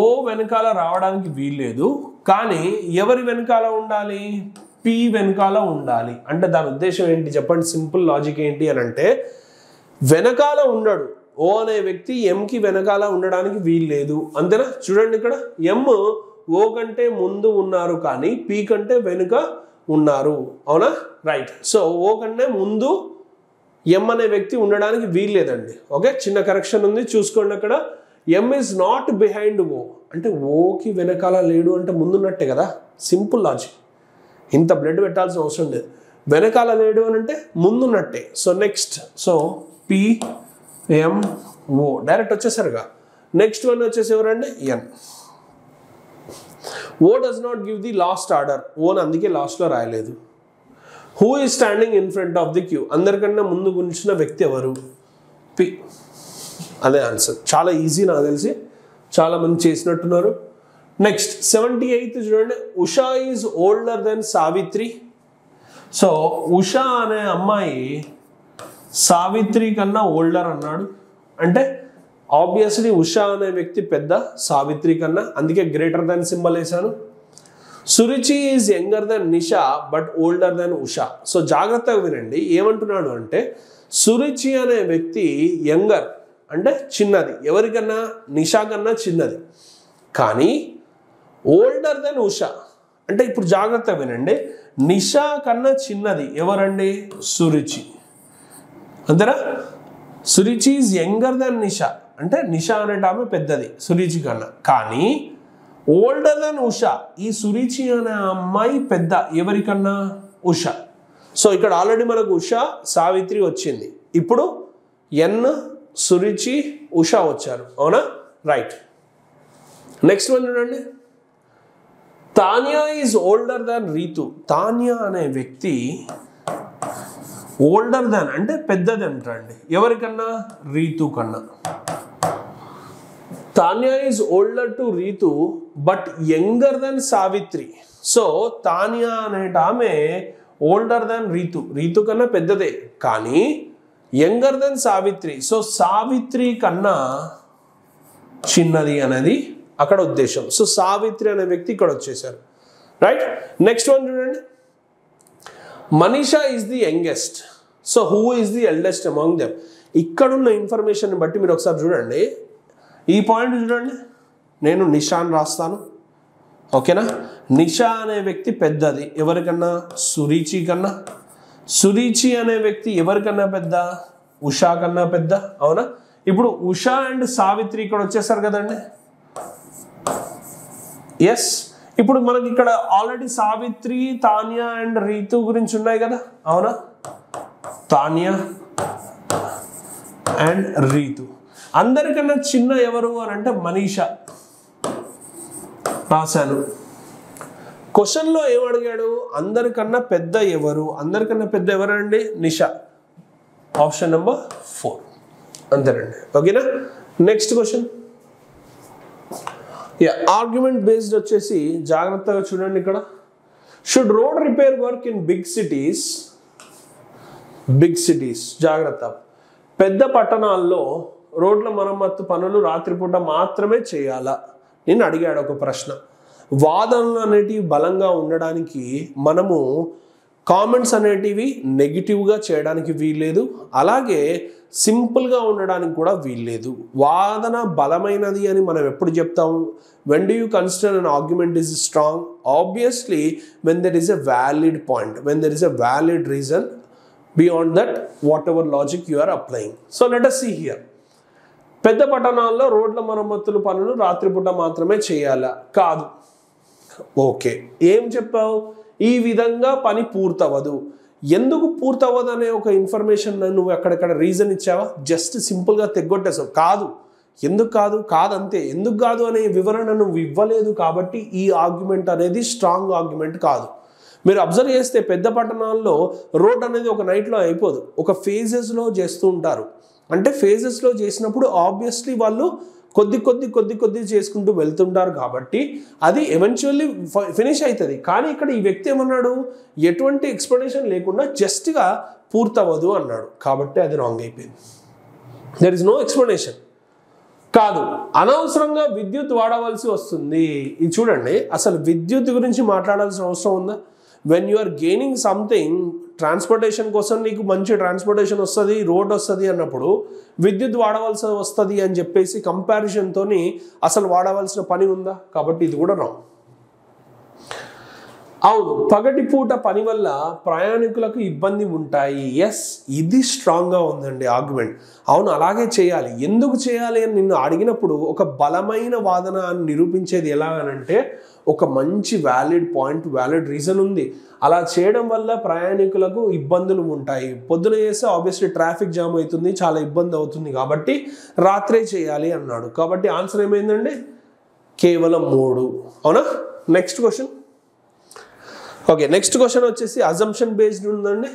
ఓ వెనకాల రావడానికి వీల్లేదు, కానీ ఎవరి వెనకాల ఉండాలి? P వెనకాల ఉండాలి. అంటే దాని ఉద్దేశం ఏంటి చెప్పండి? సింపుల్ లాజిక్ ఏంటి అని అంటే, వెనకాల ఉండడు ఓ అనే వ్యక్తి, ఎంకి వెనకాల ఉండడానికి వీల్లేదు. అంతేనా? చూడండి, ఇక్కడ ఎం ఓ కంటే ముందు ఉన్నారు కానీ పి కంటే వెనుక ఉన్నారు. అవునా? రైట్. సో ఓ కంటే ముందు ఎం అనే వ్యక్తి ఉండడానికి వీల్లేదండి. ఓకే, చిన్న కరెక్షన్ ఉంది, చూసుకోండి. అక్కడ ఎం ఈజ్ నాట్ బిహైండ్ ఓ అంటే ఓకి వెనకాల లేడు అంటే ముందున్నట్టే కదా. సింపుల్ లాజిక్, ఇంత బ్లడ్ పెట్టాల్సిన అవసరం లేదు. వెనకాల లేడు అని అంటే ముందున్నట్టే. So next, so P M O direct వచ్చేసరిగా. నెక్స్ట్ వన్ వచ్చేసి ఎవరండి? N. O does not give the last order. ఓని అందుకే లాస్ట్లో రాయలేదు. Who is standing in front of the queue. అందరికన్నా ముందు ఉంచిన వ్యక్తి ఎవరు? పి. అదే ఆన్సర్. చాలా ఈజీ, నాకు తెలిసి చాలా మంది చేసినట్టున్నారు. నెక్స్ట్ 78th చూడండి. Usha is older than Savitri. So Usha అనే అమ్మాయి సావిత్రి కన్నా ఓల్డర్ అన్నాడు. అంటే ఆబ్వియస్లీ ఉషా అనే వ్యక్తి పెద్ద సావిత్రి కన్నా, అందుకే గ్రేటర్ దెన్ సింబల్ వేశాను. Suruchi is younger than Nisha but older than Usha. So జాగ్రత్తగా వినండి, ఏమంటున్నాడు అంటే సురుచి అనే వ్యక్తి యంగర్ అంటే చిన్నది, ఎవరికన్నా నిషా కన్నా చిన్నది. కానీ ఓల్డర్ దెన్ ఉషా అంటే ఇప్పుడు జాగ్రత్త వినండి, నిషా కన్నా చిన్నది ఎవరండి? సురుచి. అంతేనా? సురుచి ఈజ్ యంగర్ దెన్ నిషా అంటే నిషా అనేట ఆమె పెద్దది సురుచి కన్నా. కానీ ఓల్డర్ దెన్ ఉషా, ఈ సురుచి అనే అమ్మాయి పెద్ద ఎవరికన్నా? ఉషా. సో ఇక్కడ ఆల్రెడీ మనకు ఉషా సావిత్రి వచ్చింది, ఇప్పుడు ఎన్ సురుచి ఉషా వచ్చారు, అవునా? రైట్. నెక్స్ట్ వన్ చూడండి, Tanya is older than Ritu. Tanya అనే వ్యక్తి ఓల్డర్ దాన్ అంటే పెద్దది అంటారండి, ఎవరికన్నా? రీతు కన్నా. Tanya is older to Ritu but younger than Savitri. So Tanya అనేట ఆమె ఓల్డర్ దెన్ రీతు, రీతు కన్నా పెద్దదే కానీ younger than Savitri. So Savitri కన్నా చిన్నది అనేది అక్కడ ఉద్దేశం. సో సావిత్రి అనే వ్యక్తి ఇక్కడ వచ్చేసారు, రైట్. నెక్స్ట్ వన్ చూడండి, Manisha is the youngest. So who is the eldest among them. ఇక్కడున్న ఇన్ఫర్మేషన్ బట్టి మీరు ఒకసారి చూడండి, ఈ పాయింట్ చూడండి, నేను నిషా అని రాస్తాను, ఓకేనా? నిషా అనే వ్యక్తి పెద్దది ఎవరికన్నా? సురుచి కన్నా. సురుచి అనే వ్యక్తి ఎవరికన్నా పెద్ద? ఉషా కన్నా పెద్ద, అవునా? ఇప్పుడు ఉషా అండ్ సావిత్రి ఇక్కడ వచ్చేసారు కదండి, ఎస్. ఇప్పుడు మనకి ఇక్కడ ఆల్రెడీ సావిత్రి, తాన్యా అండ్ రీతు గురించి ఉన్నాయి కదా, అవునా? తాన్యా అండ్ రీతు. అందరికన్నా చిన్న ఎవరు అని అంటే మనీషా రాశాను. క్వశ్చన్లో ఏమడిగాడు? అందరికన్నా పెద్ద ఎవరు? అందరికన్నా పెద్ద ఎవరండి? నిషా. ఆప్షన్ నెంబర్ 4 అంతేనండి, ఓకేనా? నెక్స్ట్ క్వశ్చన్, ఆర్గ్యుమెంట్ బేస్డ్ వచ్చేసి జాగ్రత్తగా చూడండి ఇక్కడ. Should road repair work in big cities? Big cities జాగ్రత్త, పెద్ద పట్టణాల్లో రోడ్ల మరమ్మత్తు పనులు రాత్రిపూట మాత్రమే చేయాలా? నేను అడిగాడు ఒక ప్రశ్న. వాదనలు అనేటివి బలంగా ఉండడానికి మనము కామెంట్స్ అనేటివి నెగిటివ్గా చేయడానికి వీల్లేదు, అలాగే సింపుల్గా ఉండడానికి కూడా వీల్లేదు. వాదన బలమైనది అని మనం ఎప్పుడు చెప్తాము? When do you consider an argument is strong? Obviously when there is a valid point, when there is a valid reason beyond that whatever logic you are applying. So let us see here. పెద్ద పట్టణాల్లో రోడ్ల మరమ్మతుల పనులు రాత్రిపూట మాత్రమే చేయాలా? కాదు. Okay, ఏం చెప్పావు? ఈ విధంగా పని పూర్తవదు. ఎందుకు పూర్తవదు అనే ఒక ఇన్ఫర్మేషన్ నువ్వు అక్కడక్కడ రీజన్ ఇచ్చావా? జస్ట్ సింపుల్గా తెగ్గొట్టేసావు. కాదు, ఎందుకు కాదు? కాదంతే. ఎందుకు కాదు అనే వివరణ నువ్వు ఇవ్వలేదు కాబట్టి ఈ ఆర్గ్యుమెంట్ అనేది స్ట్రాంగ్ ఆర్గ్యుమెంట్ కాదు. మీరు అబ్జర్వ్ చేస్తే పెద్ద పట్టణాల్లో రోడ్ అనేది ఒక నైట్లో అయిపోదు, ఒక ఫేజెస్లో చేస్తూ ఉంటారు. అంటే ఫేజెస్లో చేసినప్పుడు ఆబ్వియస్లీ వాళ్ళు కొద్ది చేసుకుంటూ వెళ్తుంటారు కాబట్టి అది ఎవెన్చువల్లీ ఫినిష్ అవుతుంది. కానీ ఇక్కడ ఈ వ్యక్తి ఏమన్నాడు? ఎటువంటి ఎక్స్ప్లెనేషన్ లేకుండా జస్ట్గా పూర్తవదు అన్నాడు, కాబట్టి అది రాంగ్ అయిపోయింది. There is no explanation. కాదు, అనవసరంగా విద్యుత్ వాడవలసి వస్తుంది. ఇది చూడండి, అసలు విద్యుత్ గురించి మాట్లాడాల్సిన అవసరం ఉందా? When you are gaining something, transportation కోసం నీకు మంచి ట్రాన్స్పోర్టేషన్ వస్తుంది, రోడ్ వస్తుంది అన్నప్పుడు విద్యుత్ వాడవలసి వస్తుంది అని చెప్పేసి కంపారిజన్తో అసలు వాడవలసిన పని ఉందా? కాబట్టి ఇది కూడా రాంగ్. అవును, పగటిపూట పని వల్ల ప్రయాణికులకు ఇబ్బంది ఉంటాయి. ఎస్, ఇది స్ట్రాంగ్గా ఉందండి ఆర్గ్యుమెంట్. అవును, అలాగే చేయాలి. ఎందుకు చేయాలి అని నిన్ను అడిగినప్పుడు ఒక బలమైన వాదన అని నిరూపించేది ఎలా అనంటే ఒక మంచి వ్యాలిడ్ పాయింట్, వ్యాలిడ్ రీజన్ ఉంది. అలా చేయడం వల్ల ప్రయాణికులకు ఇబ్బందులు ఉంటాయి. పొద్దున చేస్తే ఆబ్వియస్లీ ట్రాఫిక్ జామ్ అవుతుంది, చాలా ఇబ్బంది అవుతుంది, కాబట్టి రాత్రే చేయాలి అన్నాడు. కాబట్టి ఆన్సర్ ఏమైందండి? కేవలం 3. అవునా? Next question. Okay, next question వచ్చేసి అజంప్షన్ బేస్డ్ ఉందండి.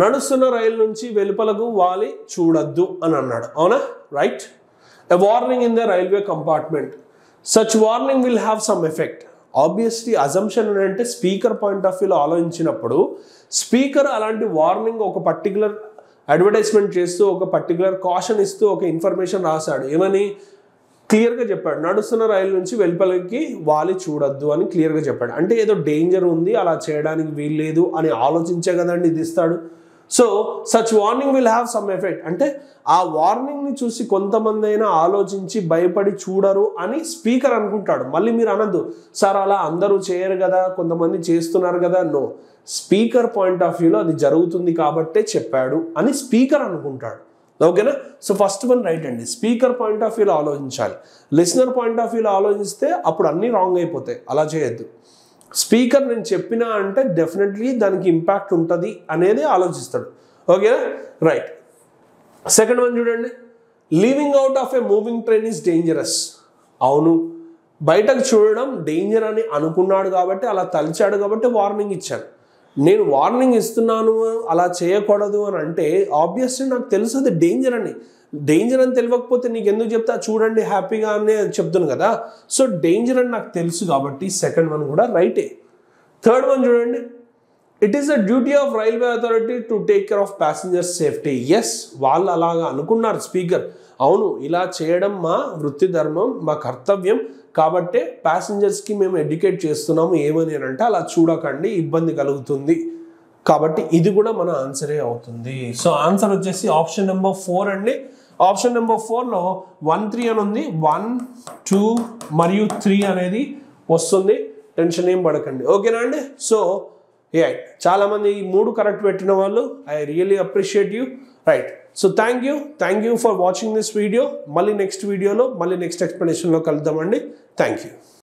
నడుస్తున్న రైలు నుంచి వెలుపలకు వాలి చూడొద్దు అని అన్నాడు, అవునా? Right. A warning in the railway compartment, such warning will have some effect. Obviously assumption అంటే స్పీకర్ పాయింట్ ఆఫ్ వ్యూలో ఆలోచించినప్పుడు స్పీకర్ అలాంటి వార్నింగ్ ఒక పర్టికులర్ అడ్వర్టైజ్మెంట్ చేస్తూ ఒక పర్టికులర్ కాషన్ ఇస్తూ ఒక ఇన్ఫర్మేషన్ రాశాడు. ఏమని? క్లియర్గా చెప్పాడు, నడుస్తున్న రైలు నుంచి వెలుపలికి వాలి చూడొద్దు అని క్లియర్గా చెప్పాడు. అంటే ఏదో డేంజర్ ఉంది, అలా చేయడానికి వీల్లేదు అని ఆలోచించే కదండి ఇది ఇస్తాడు. So such warning will have some effect. అంటే ఆ వార్నింగ్ని చూసి కొంతమంది అయినా ఆలోచించి భయపడి చూడరు అని స్పీకర్ అనుకుంటాడు. మళ్ళీ మీరు అనద్దు సార్ అలా అందరూ చేయరు కదా, కొంతమంది చేస్తున్నారు కదా. నో, స్పీకర్ పాయింట్ ఆఫ్ వ్యూలో అది జరుగుతుంది కాబట్టే చెప్పాడు అని స్పీకర్ అనుకుంటాడు. ఓకేనా? సో ఫస్ట్ వన్ రైట్ అండి. స్పీకర్ పాయింట్ ఆఫ్ వ్యూలో ఆలోచించాలి. లిసనర్ పాయింట్ ఆఫ్ వ్యూలో ఆలోచిస్తే అప్పుడు అన్నీ రాంగ్ అయిపోతాయి. అలా చేయొద్దు. స్పీకర్ నేను చెప్పినా అంటే డెఫినెట్లీ దానికి ఇంపాక్ట్ ఉంటుంది అనేది ఆలోచిస్తాడు. ఓకేనా? రైట్. సెకండ్ వన్ చూడండి. Leaving out of a moving train is dangerous. అవును, బయటకు చూడడం డేంజర్ అని అనుకున్నాడు కాబట్టి, అలా తలిచాడు కాబట్టి వార్నింగ్ ఇచ్చాను. నేను వార్నింగ్ ఇస్తున్నాను అలా చేయకూడదు అని అంటే ఆబ్వియస్లీ నాకు తెలుసు అది డేంజర్ అని. డేంజర్ అని తెలియకపోతే నీకు ఎందుకు చెప్తా, చూడండి హ్యాపీగా అనే చెప్తాను కదా. సో డేంజర్ అని నాకు తెలుసు కాబట్టి సెకండ్ వన్ కూడా రైటే. థర్డ్ వన్ చూడండి. It is the duty of railway authority to take care of passengers safety. Yes, వాళ్ళు అలాగా అనుకున్నారు స్పీకర్. అవును, ఇలా చేయడం మా వృత్తి ధర్మం, మా కర్తవ్యం కాబట్టే ప్యాసింజర్స్కి మేము ఎడ్యుకేట్ చేస్తున్నాము. ఏమని అంటే అలా చూడకండి, ఇబ్బంది కలుగుతుంది. కాబట్టి ఇది కూడా మన ఆన్సరే అవుతుంది. సో ఆన్సర్ వచ్చేసి ఆప్షన్ నెంబర్ 4 అండి. ఆప్షన్ నెంబర్ 4లో 1, 3 అని ఉంది. 1, 2 మరియు 3 అనేది వస్తుంది. టెన్షన్ ఏం పడకండి. ఓకేనా అండి? సో చాలామంది ఈ 3 కరెక్ట్ పెట్టిన వాళ్ళు, I really appreciate you. Right. So thank you for watching this video. మళ్ళీ నెక్స్ట్ వీడియోలో మళ్ళీ నెక్స్ట్ ఎక్స్ప్లెనేషన్లో కలుద్దామండి. Thank you.